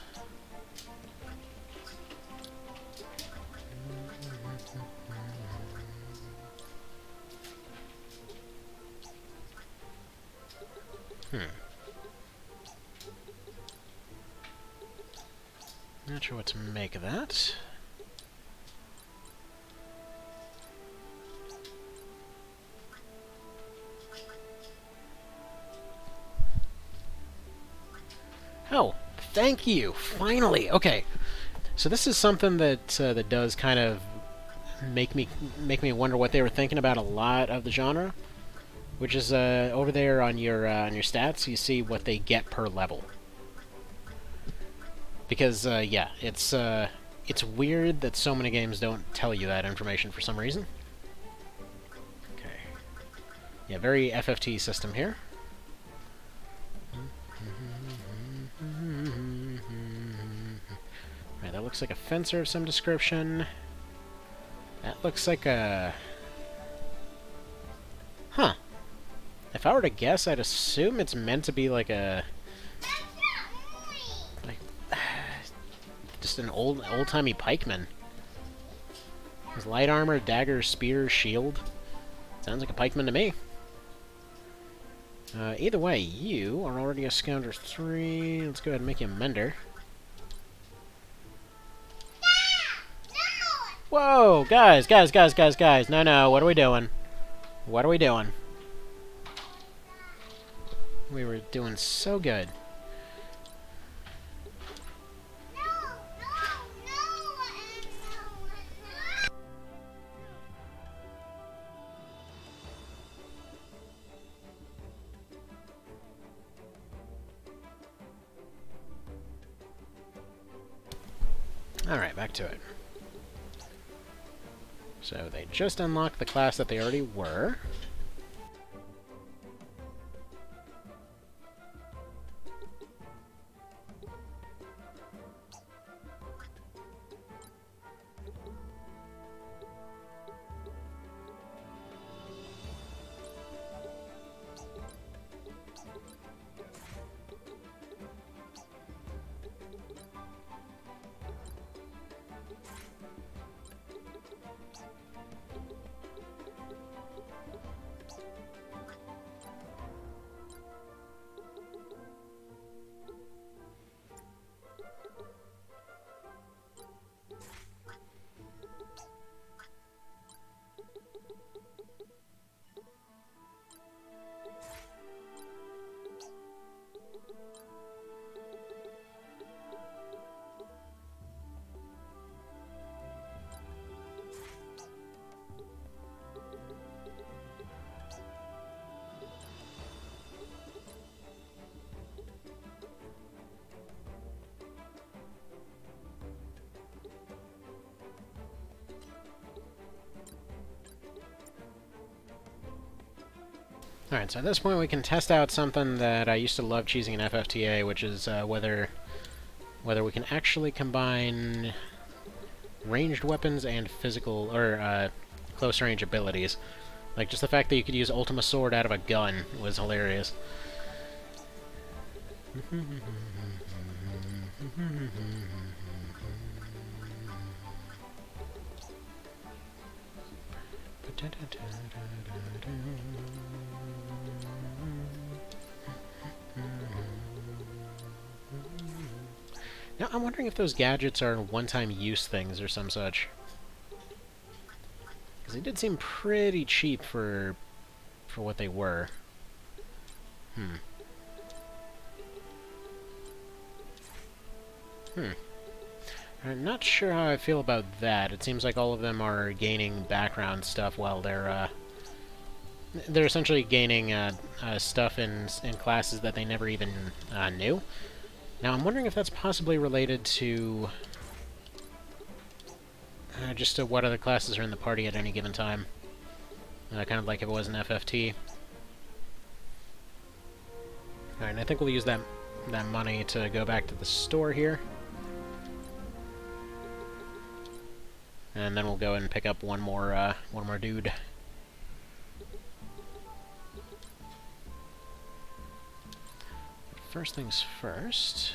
Not sure what to make of that. Oh, thank you! Finally! Okay. So this is something that that does kind of make me wonder what they were thinking about a lot of the genre, which is over there on your stats. You see what they get per level. Because yeah, it's weird that so many games don't tell you that information for some reason. Okay. Yeah, very FFT system here. Right, that looks like a fencer of some description. That looks like a... Huh. If I were to guess, I'd assume it's meant to be like a... just an old-timey pikeman. His light armor, dagger, spear, shield. Sounds like a pikeman to me. Either way, you are already a Scoundrel 3. Let's go ahead and make you a Mender. Whoa! Guys! No, what are we doing? What are we doing? We were doing so good. Alright, back to it. So they just unlocked the class that they already were. Alright, so at this point we can test out something that I used to love choosing in FFTA, which is whether we can actually combine ranged weapons and physical, or close range abilities. Like, just the fact that you could use Ultima Sword out of a gun was hilarious. Now, I'm wondering if those gadgets are one-time use things or some such. Because they did seem pretty cheap for what they were. I'm not sure how I feel about that. It seems like all of them are gaining background stuff while they're essentially gaining stuff in classes that they never even knew. Now, I'm wondering if that's possibly related to just to what other classes are in the party at any given time. Kind of like if it was an FFT. Alright, and I think we'll use that money to go back to the store here. And then we'll go and pick up one more dude. First things first.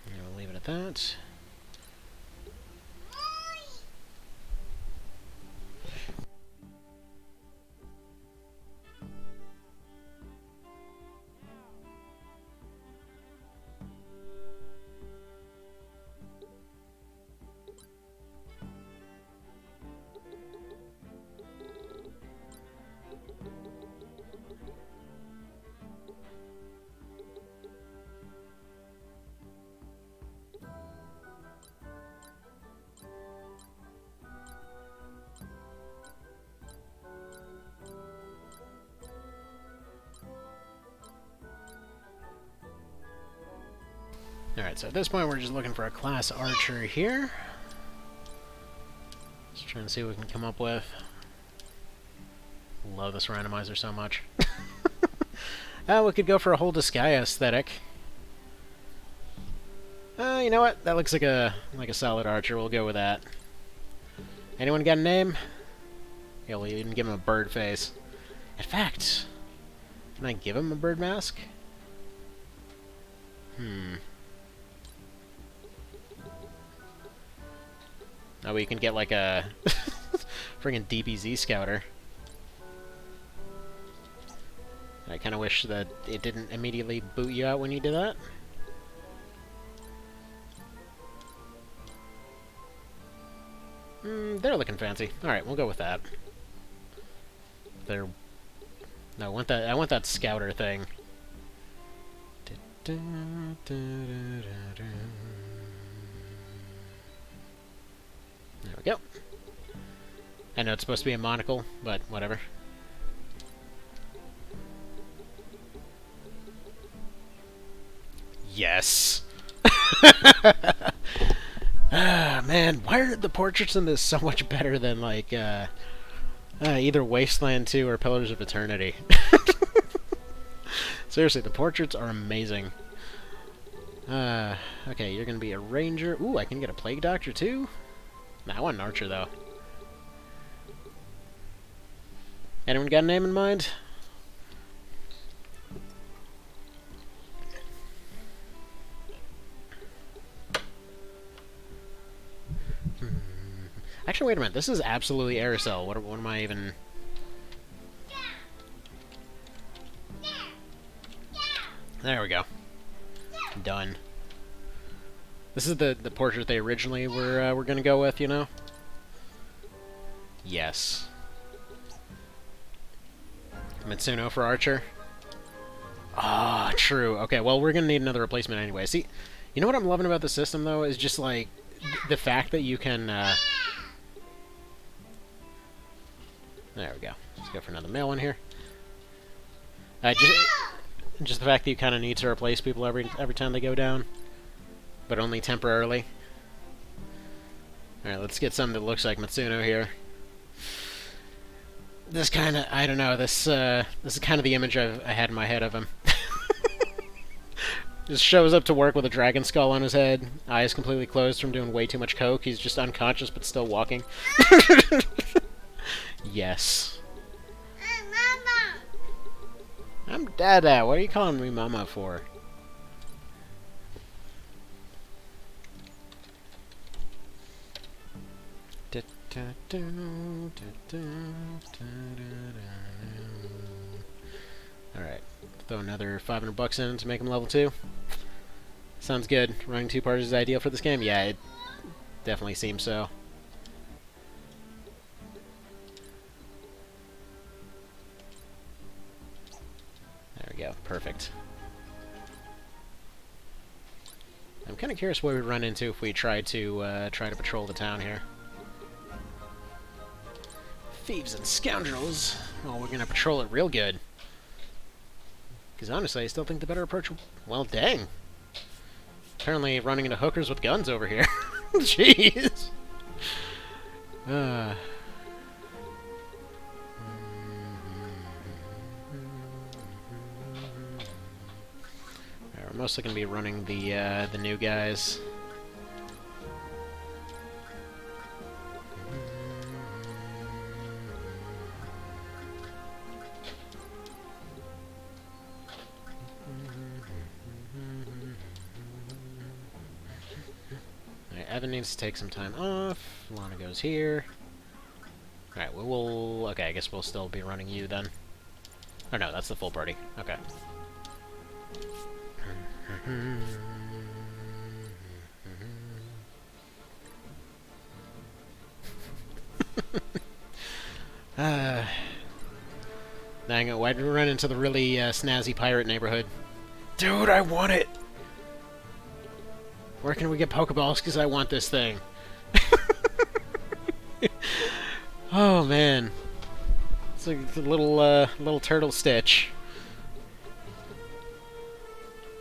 We'll leave it at that. Alright, so at this point we're just looking for a class archer here. Just trying to see what we can come up with. Love this randomizer so much. We could go for a whole Disgaea aesthetic. You know what? That looks like a solid archer. We'll go with that. Anyone got a name? Yeah, we'll even give him a bird face. In fact, can I give him a bird mask? Oh, you can get like a friggin' DBZ scouter. I kind of wish that it didn't immediately boot you out when you did that. They're looking fancy. Alright, we'll go with that. No, I want that scouter thing. There we go. I know it's supposed to be a monocle, but whatever. Yes! Man, why are the portraits in this so much better than, like, either Wasteland 2 or Pillars of Eternity? Seriously, the portraits are amazing. Okay, you're gonna be a ranger. Ooh, I can get a plague doctor, too? Nah, I want an archer, though. Anyone got a name in mind? Actually, wait a minute. This is absolutely Aerosol. What am I even... There we go. Done. This is the portrait they originally were gonna go with, you know? Yes. Mitsuno for Archer. Ah, true. Okay, well, we're gonna need another replacement anyway. See, you know what I'm loving about the system, though, is just, like, the fact that you can, there we go. Let's go for another male one here. Just the fact that you kind of need to replace people every time they go down, but only temporarily. All right, let's get something that looks like Matsuno here. This kind of, I don't know. This is kind of the image I had in my head of him. Just shows up to work with a dragon skull on his head, eyes completely closed from doing way too much coke. He's just unconscious but still walking. Yes. Mama. I'm Dada. What are you calling me Mama for? Alright. Throw another 500 bucks in to make him level 2. Sounds good. Running 2 parties is ideal for this game? Yeah, it definitely seems so. There we go. Perfect. I'm kind of curious what we'd run into if we tried to patrol the town here. Thieves and scoundrels. Oh, we're gonna patrol it real good. Because honestly, I still think the better approach... Well, dang. Apparently running into hookers with guns over here. Jeez. Alright, we're mostly going to be running the new guys. Evan needs to take some time off. Lana goes here. Alright, we will... Okay, I guess we'll still be running you then. Oh no, that's the full party. Okay. Dang it, why'd we run into the really snazzy pirate neighborhood? Dude, I want it! Where can we get Pokeballs? Because I want this thing. Oh, man. It's like a little turtle stitch.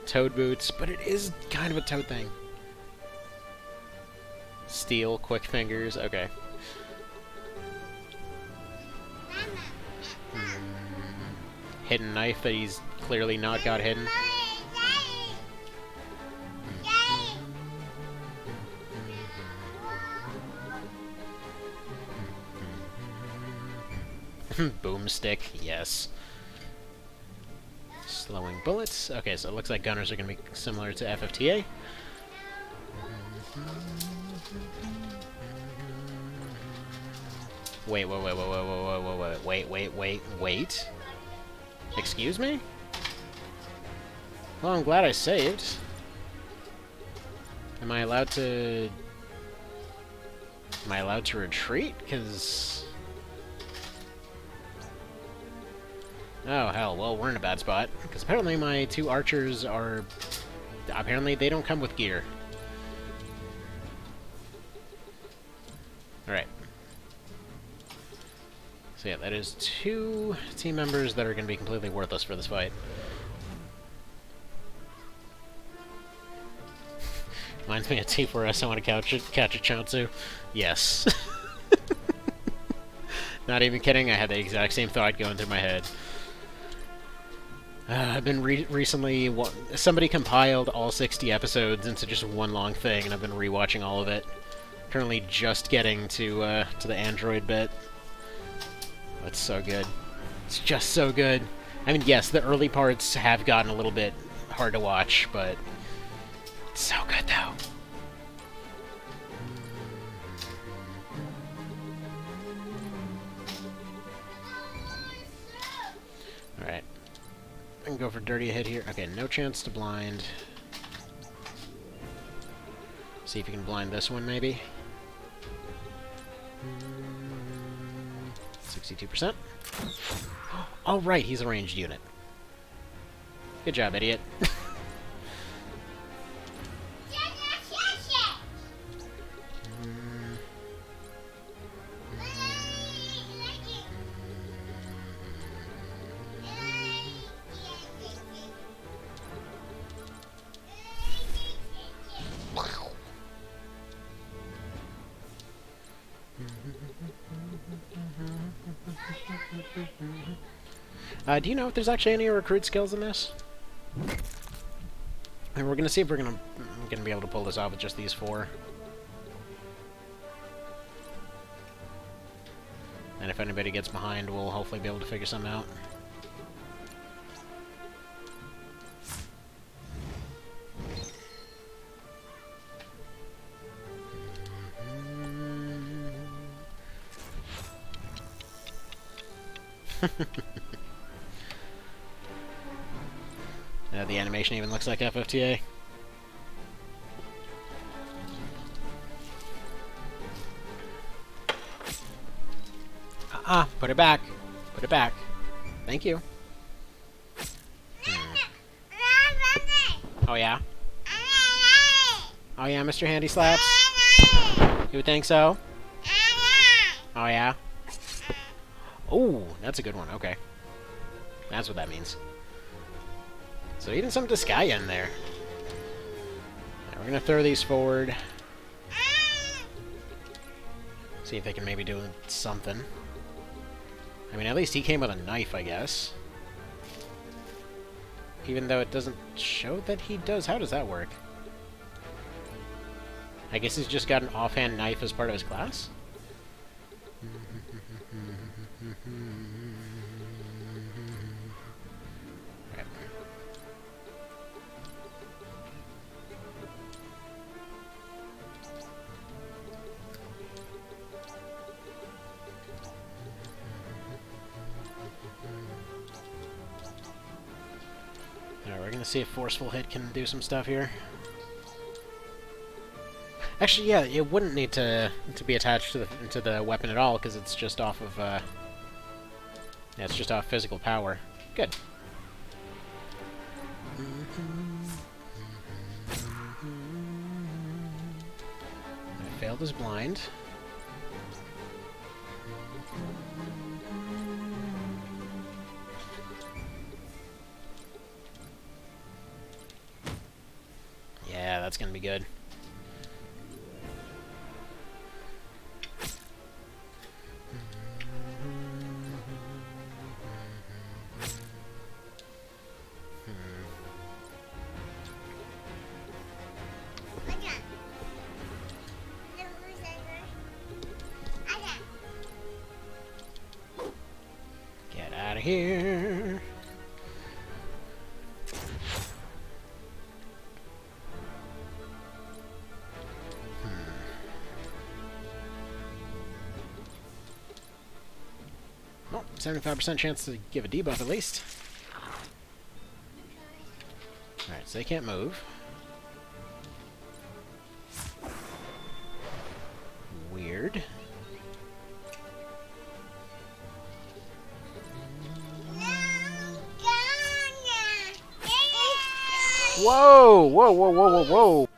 Toad boots, but it is kind of a toad thing. Steel, quick fingers, okay. Hidden knife that he's clearly not got hidden. Boomstick, yes. Slowing bullets. Okay, so it looks like gunners are going to be similar to FFTA. Wait. Excuse me? Well, I'm glad I saved. Am I allowed to retreat? Because... Oh, hell. Well, we're in a bad spot. Because apparently my 2 archers are... Apparently they don't come with gear. Alright. So yeah, that is 2 team members that are going to be completely worthless for this fight. Reminds me of T4S, I want to catch a Chanshu. Yes. Not even kidding, I had the exact same thought going through my head. I've been recently... Somebody compiled all 60 episodes into just one long thing, and I've been rewatching all of it. Currently just getting to the android bit. It's so good. It's just so good. I mean, yes, the early parts have gotten a little bit hard to watch, but it's so good, though. Alright. I can go for dirty hit here. Okay, no chance to blind. See if you can blind this one, maybe. 62%. Oh, right, he's a ranged unit. Good job, idiot. Do you know if there's actually any recruit skills in this? And we're gonna see if we're gonna be able to pull this off with just these 4. And if anybody gets behind, we'll hopefully be able to figure something out. The animation even looks like FFTA. Put it back. Put it back. Thank you. Oh yeah? Oh yeah, Mr. Handy Slaps? You would think so? Oh yeah? Oh, that's a good one. Okay. That's what that means. So even some Disgaea in there. Now we're gonna throw these forward. See if they can maybe do something. I mean, at least he came with a knife, I guess. Even though it doesn't show that he does. How does that work? I guess he's just got an offhand knife as part of his class? Right. Alright, we're gonna see if Forceful Hit can do some stuff here. Actually, yeah, it wouldn't need to be attached to the weapon at all, because it's just off of yeah, it's just off physical power. Good. I failed his blind. Yeah, that's gonna be good. Get out of here. Well, 75% chance to give a debuff at least. Alright, so they can't move. Weird. Whoa! Whoa, whoa, whoa, whoa, whoa!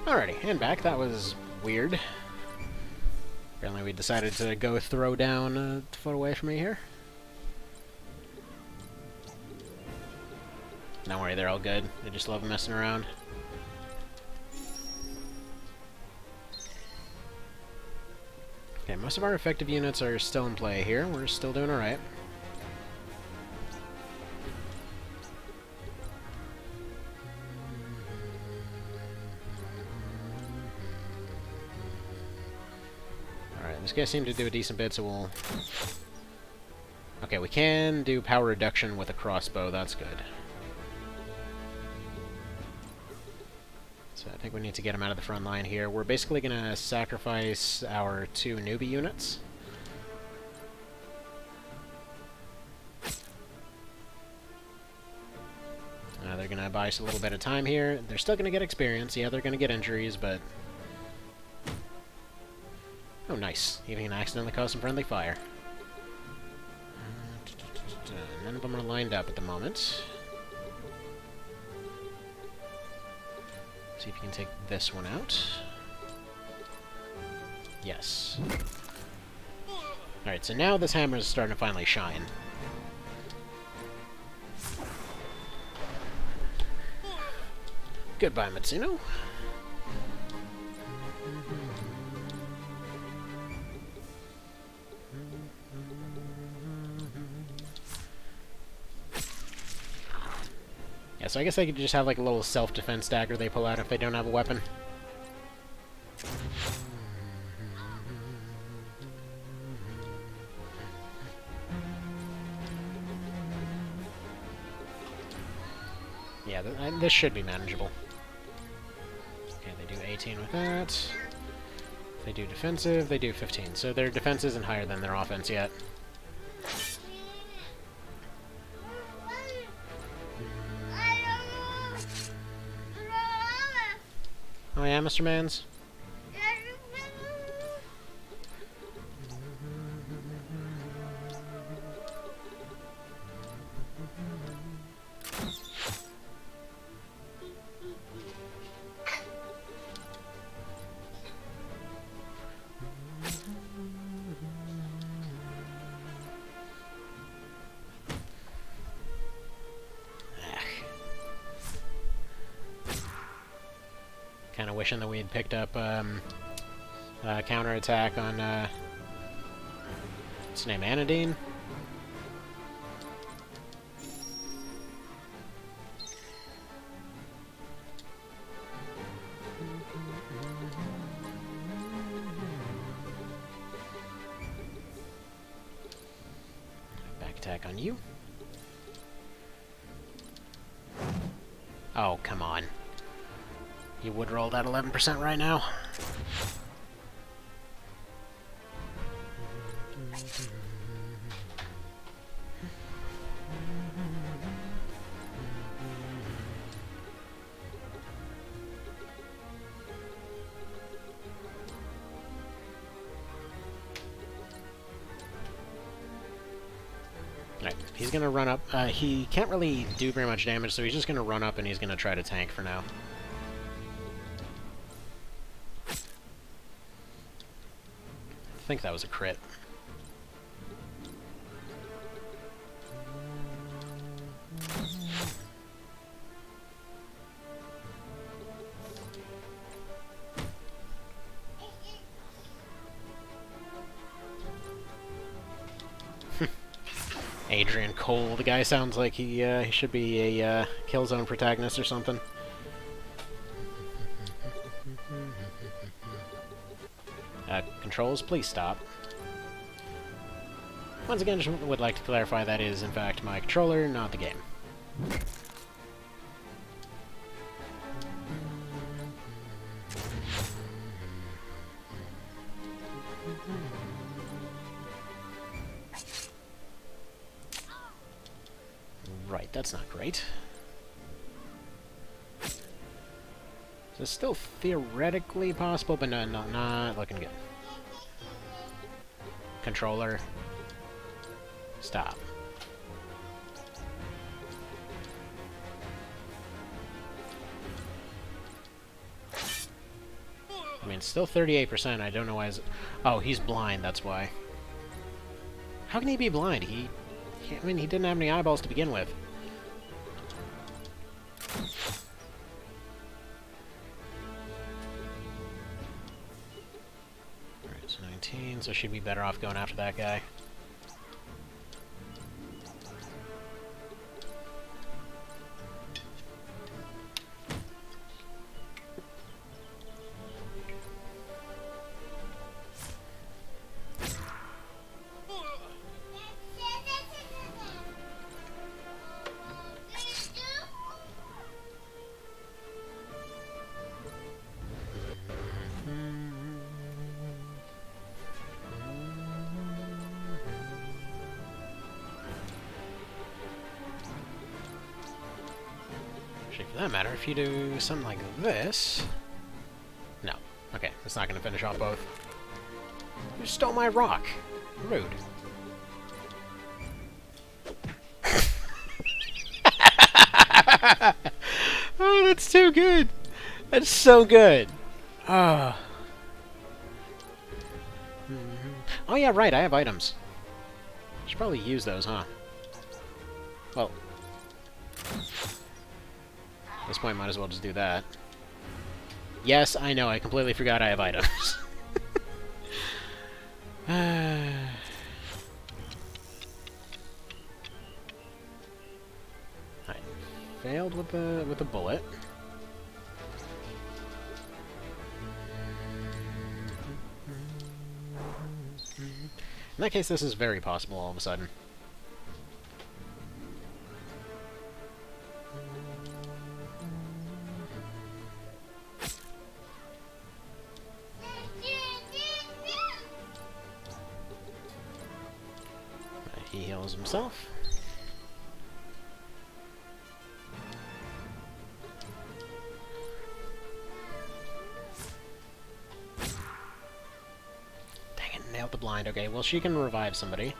Alrighty, and back. That was weird. Apparently we decided to go throw down a foot away from me here. Don't worry, they're all good. They just love messing around. Okay, most of our effective units are still in play here. We're still doing alright. This guy seemed to do a decent bit, so we'll... Okay, we can do power reduction with a crossbow. That's good. So I think we need to get him out of the front line here. We're basically going to sacrifice our 2 newbie units. They're going to buy us a little bit of time here. They're still going to get experience. Yeah, they're going to get injuries, but... Oh, nice. Even accidentally caused some friendly fire. None of them are lined up at the moment. See if you can take this one out. Yes. Alright, so now this hammer is starting to finally shine. Goodbye, Matsuno. Yeah, so I guess they could just have like a little self-defense dagger they pull out if they don't have a weapon. Yeah, this should be manageable. Okay, they do 18 with that. If they do defensive, they do 15. So their defense isn't higher than their offense yet. Oh yeah, Mr. Mans? Kind of wishing that we had picked up counterattack on what's his name, Anodine? Back attack on you. Oh, come on. You would roll that 11% right now. Alright, he's gonna run up. He can't really do very much damage, so he's just gonna run up and he's gonna try to tank for now. I think that was a crit. Adrian Cole, the guy sounds like he should be a Killzone protagonist or something. Controls, please stop. Once again, just would like to clarify that is, in fact, my controller, not the game. Right, that's not great. So it's still theoretically possible, but no, not looking good. Controller. Stop. I mean, it's still 38%. I don't know why. Oh, he's blind. That's why. How can he be blind? I mean, he didn't have any eyeballs to begin with. Alright, so 19, so she'd be better off going after that guy. For that matter, if you do something like this... No. Okay, it's not going to finish off both. You stole my rock. Rude. Oh, that's too good. That's so good. Ah. Oh yeah, right, I have items. Should probably use those, huh? Well, at this point, might as well just do that. Yes, I know, I completely forgot I have items. I failed with the bullet. In that case, this is very possible all of a sudden. He heals himself. Dang it, nailed the blind. Okay, well, she can revive somebody.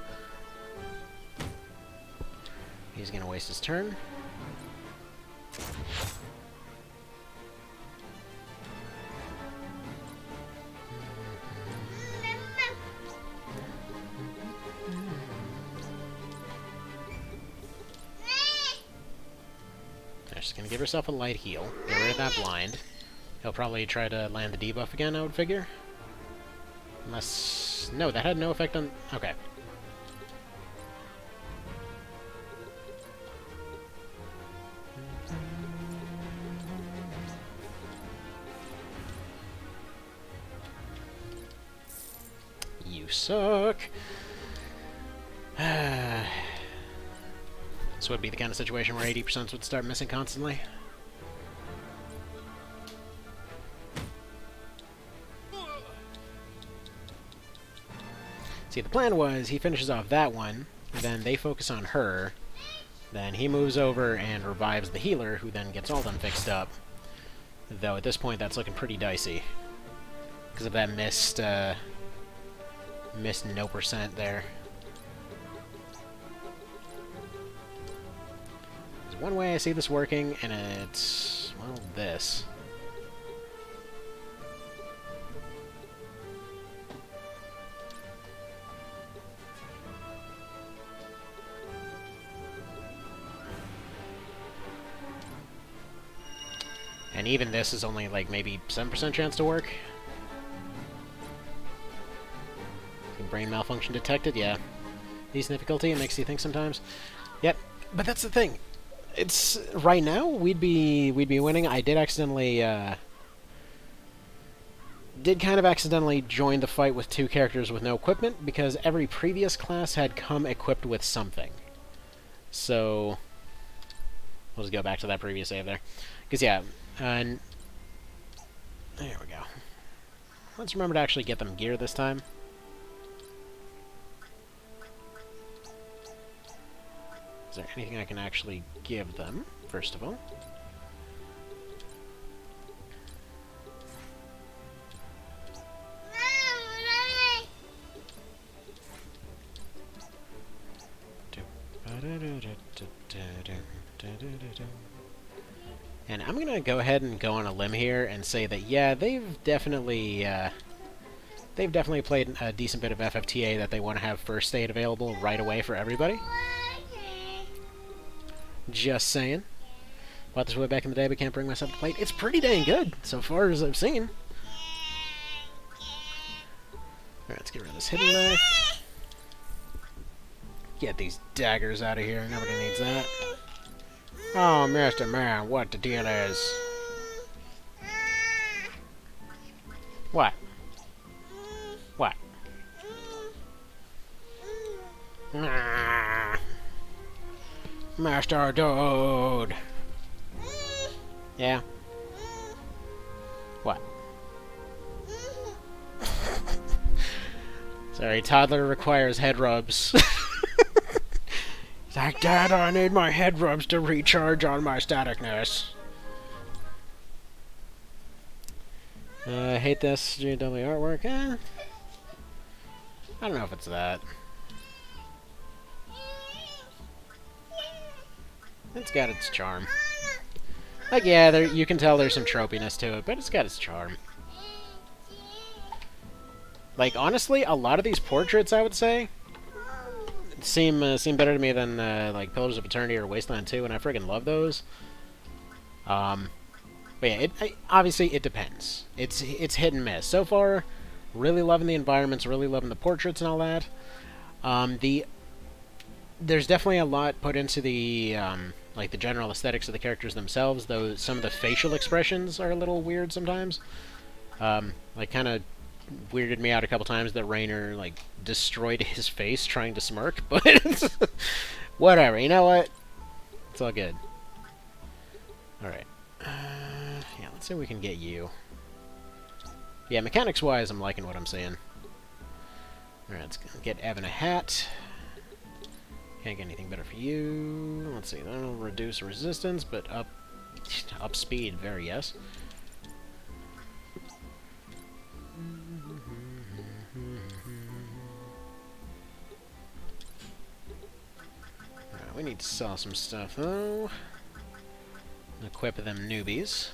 He's gonna waste his turn. She's gonna give herself a light heal. Get rid of that blind. He'll probably try to land the debuff again, I would figure. Unless... No, that had no effect on... Okay. You suck! This would be the kind of situation where 80% would start missing constantly. See, the plan was he finishes off that one, then they focus on her, then he moves over and revives the healer, who then gets all them fixed up. Though at this point that's looking pretty dicey. Because of that missed no percent there. There's one way I see this working, and it's, well, this. And even this is only, like, maybe 7% chance to work. Brain malfunction detected, yeah. Decent difficulty, it makes you think sometimes. Yep, but that's the thing. It's... right now, we'd be winning. I did accidentally, did kind of accidentally join the fight with two characters with no equipment, because every previous class had come equipped with something. So... we'll just go back to that previous save there. Because, yeah... there we go. Let's remember to actually get them gear this time. Is there anything I can actually give them, first of all? And I'm gonna go ahead and go on a limb here and say that, yeah, they've definitely played a decent bit of FFTA that they want to have first aid available right away for everybody. Just saying. Bought this way back in the day, but can't bring myself to play it. It's pretty dang good, so far as I've seen. Alright, let's get rid of this hidden knife. Get these daggers out of here. Nobody needs that. Oh, Mr. Man, what the deal is? What? What? Nah. Master Dude. Yeah? What? Sorry, toddler requires head rubs. He's like, Dad, I need my head rubs to recharge on my staticness. I hate this GW artwork. I don't know if it's that. It's got its charm. Like, yeah, you can tell there's some tropiness to it, but it's got its charm. Like, honestly, a lot of these portraits, I would say, seem better to me than, like, Pillars of Eternity or Wasteland 2, and I friggin' love those. But yeah, obviously, it depends. It's hit and miss. So far, really loving the environments, really loving the portraits and all that. There's definitely a lot put into the, like, the general aesthetics of the characters themselves, though some of the facial expressions are a little weird sometimes. Like, kind of weirded me out a couple times that Raynor, like, destroyed his face trying to smirk, but whatever, you know what? It's all good. Alright. Yeah, let's see if we can get you. Yeah, mechanics-wise, I'm liking what I'm seeing. Alright, let's get Evan a hat. Can't get anything better for you. Let's see, that'll reduce resistance, but up speed, very yes. Alright, we need to sell some stuff, though. Equip them newbies.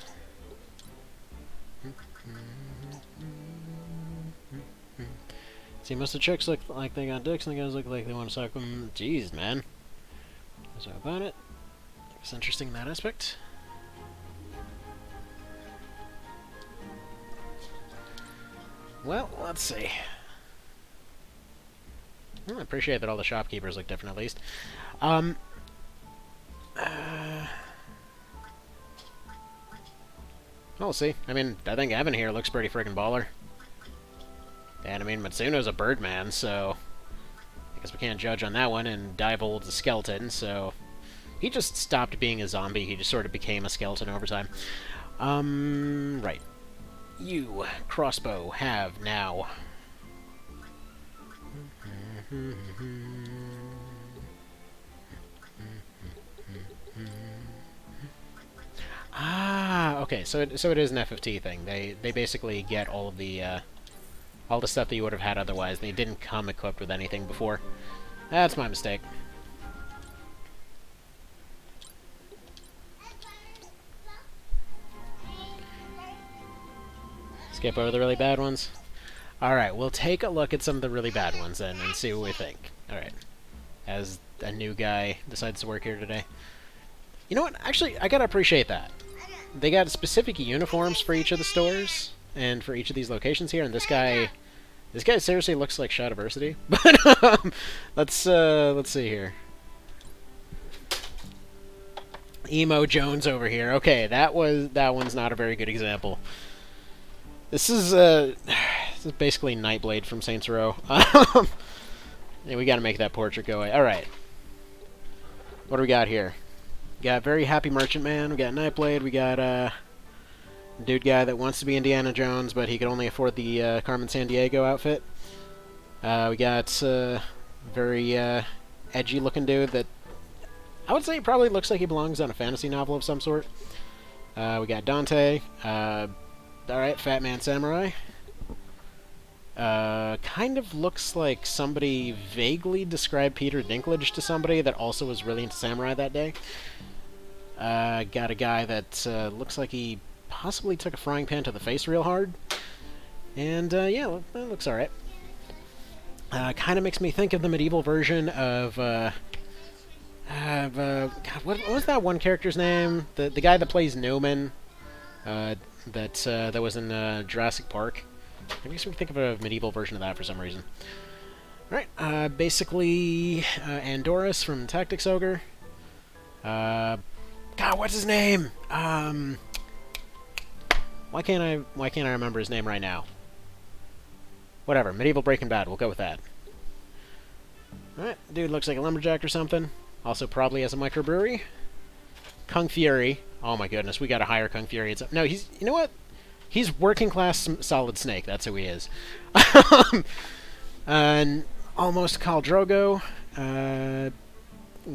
See, most of the chicks look like they got dicks, and the guys look like they want to suck them. Jeez, man. So about it. It's interesting in that aspect. Well, let's see. Well, I appreciate that all the shopkeepers look different, at least. We'll see. I mean, I think Evan here looks pretty freaking baller. And, I mean, Matsuno's a birdman, so I guess we can't judge on that one, and Divol's a skeleton, so he just stopped being a zombie. He just sort of became a skeleton over time. Right. You, crossbow, have now. Ah, okay, so it is an FFT thing. They basically get all the stuff that you would have had otherwise. They didn't come equipped with anything before. That's my mistake. Skip over the really bad ones. Alright, we'll take a look at some of the really bad ones then and see what we think. Alright. As a new guy decides to work here today. You know what? Actually, I gotta appreciate that. They got specific uniforms for each of the stores and for each of these locations here, and this guy seriously looks like Shadiversity. But let's see here. Emo Jones over here. Okay, that one's not a very good example. This is basically Nightblade from Saints Row. Yeah, we gotta make that portrait go away. Alright. What do we got here? We got Very Happy Merchant Man, we got Nightblade, we got dude guy that wants to be Indiana Jones, but he could only afford the Carmen Sandiego outfit. We got very edgy looking dude that I would say probably looks like he belongs on a fantasy novel of some sort. We got Dante. Alright, Fat Man Samurai. Kind of looks like somebody vaguely described Peter Dinklage to somebody that also was really into samurai that day. Got a guy that looks like he possibly took a frying pan to the face real hard. And, yeah, that looks alright. Kind of makes me think of the medieval version of, God, what was that one character's name? The guy that plays Newman, that was in Jurassic Park. It makes me think of a medieval version of that for some reason. Alright, basically, Andorus from Tactics Ogre. God, what's his name? Why can't I remember his name right now? Whatever, Medieval Breaking Bad, we'll go with that. Alright, dude looks like a lumberjack or something. Also probably has a microbrewery. Kung Fury. Oh my goodness, we gotta hire Kung Fury. No, you know what? He's working class Solid Snake, that's who he is. And almost Khal Drogo.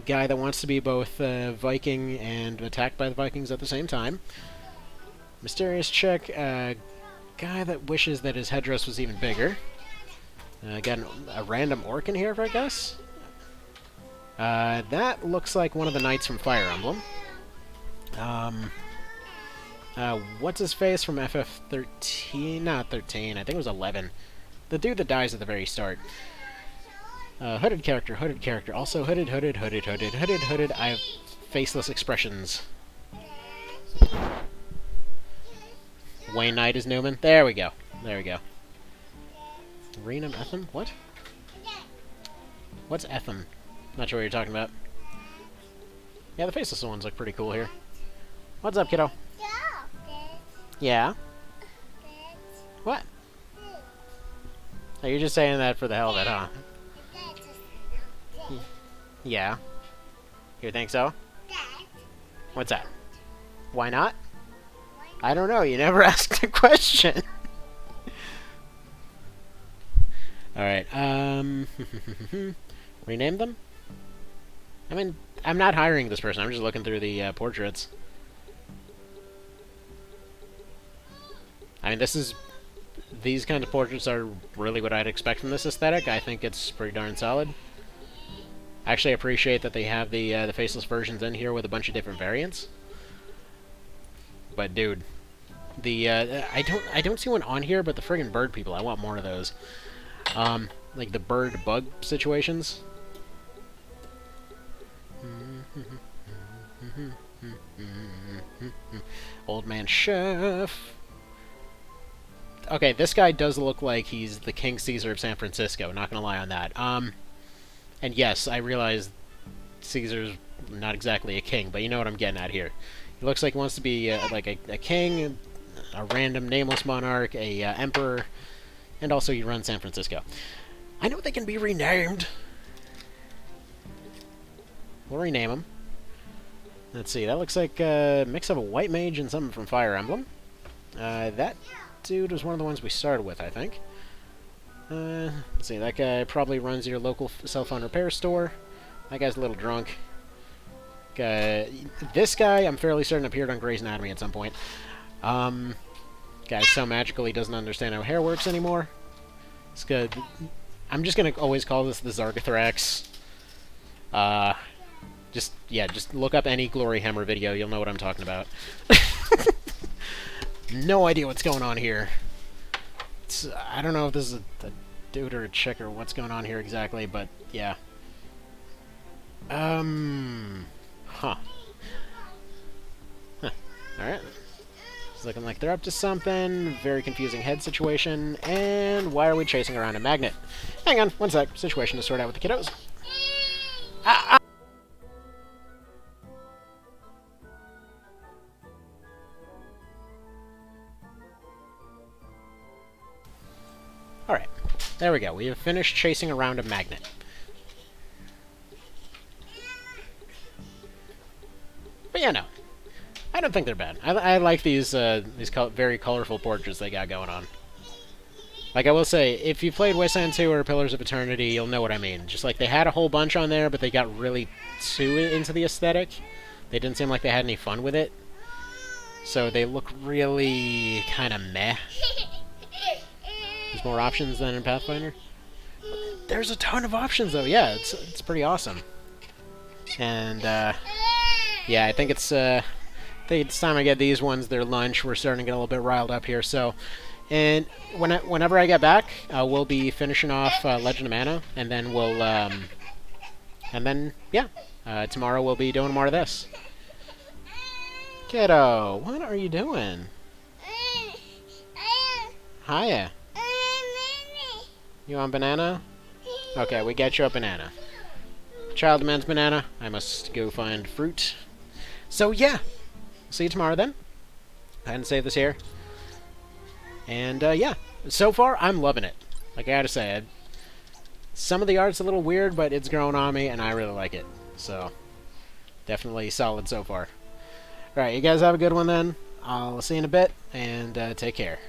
Guy that wants to be both Viking and attacked by the Vikings at the same time. Mysterious chick. Guy that wishes that his headdress was even bigger. Got a random orc in here, I guess. That looks like one of the knights from Fire Emblem. What's his face from FF13? Not 13, I think it was 11. the dude that dies at the very start. Hooded character, also hooded. I have faceless expressions. Wayne Knight is Newman. There we go. Renum Etham? What? What's Etham? Not sure what you're talking about. Yeah, the faceless ones look pretty cool here. What's up, kiddo? Yeah? What? Oh, you're just saying that for the hell of it, huh? Yeah. You think so? What's that? Why not? I don't know. You never asked a question. Alright, rename them? I mean, I'm not hiring this person. I'm just looking through the portraits. I mean, these kinds of portraits are really what I'd expect from this aesthetic. I think it's pretty darn solid. I actually appreciate that they have the faceless versions in here with a bunch of different variants. But dude, I don't see one on here, but the friggin' bird people, I want more of those. Like the bird-bug situations. Old man chef. Okay, this guy does look like he's the King Caesar of San Francisco. Not gonna lie on that. And yes, I realize Caesar's not exactly a king, but you know what I'm getting at here. He looks like he wants to be like a king, a random nameless monarch, a emperor, and also he runs San Francisco. I know they can be renamed. We'll rename them. Let's see, that looks like a mix of a white mage and something from Fire Emblem. That dude was one of the ones we started with, I think. Let's see, that guy probably runs your local cell phone repair store. That guy's a little drunk. This guy, I'm fairly certain, appeared on Grey's Anatomy at some point. Guy's so magical he doesn't understand how hair works anymore. It's good. I'm just gonna always call this the Zargathrax. Just look up any Glory Hammer video, you'll know what I'm talking about. No idea what's going on here. I don't know if this is a dude or a chick or what's going on here exactly, but yeah. Huh. Alright. It's looking like they're up to something. Very confusing head situation. And why are we chasing around a magnet? Hang on, one sec. Situation to sort out with the kiddos. Alright. There we go. We have finished chasing around a magnet. But yeah, no. I don't think they're bad. I like these very colorful portraits they got going on. Like, I will say, if you played Wasteland 2 or Pillars of Eternity, you'll know what I mean. Just like, they had a whole bunch on there, but they got really too into the aesthetic. They didn't seem like they had any fun with it. So they look really kind of meh. There's more options than in Pathfinder. There's a ton of options, though. Yeah, it's pretty awesome. And, yeah, I think it's time I get these ones their lunch. We're starting to get a little bit riled up here. So, and whenever I get back, we'll be finishing off Legend of Mana, and then we'll, tomorrow we'll be doing more of this. Kiddo, what are you doing? Hiya. You want banana? Okay, we get you a banana. Child demands banana. I must go find fruit. So yeah, see you tomorrow then. I hadn't saved this here. And yeah, so far I'm loving it. Like I gotta say, some of the art's a little weird, but it's growing on me, and I really like it. So definitely solid so far. All right, you guys have a good one then. I'll see you in a bit, and take care.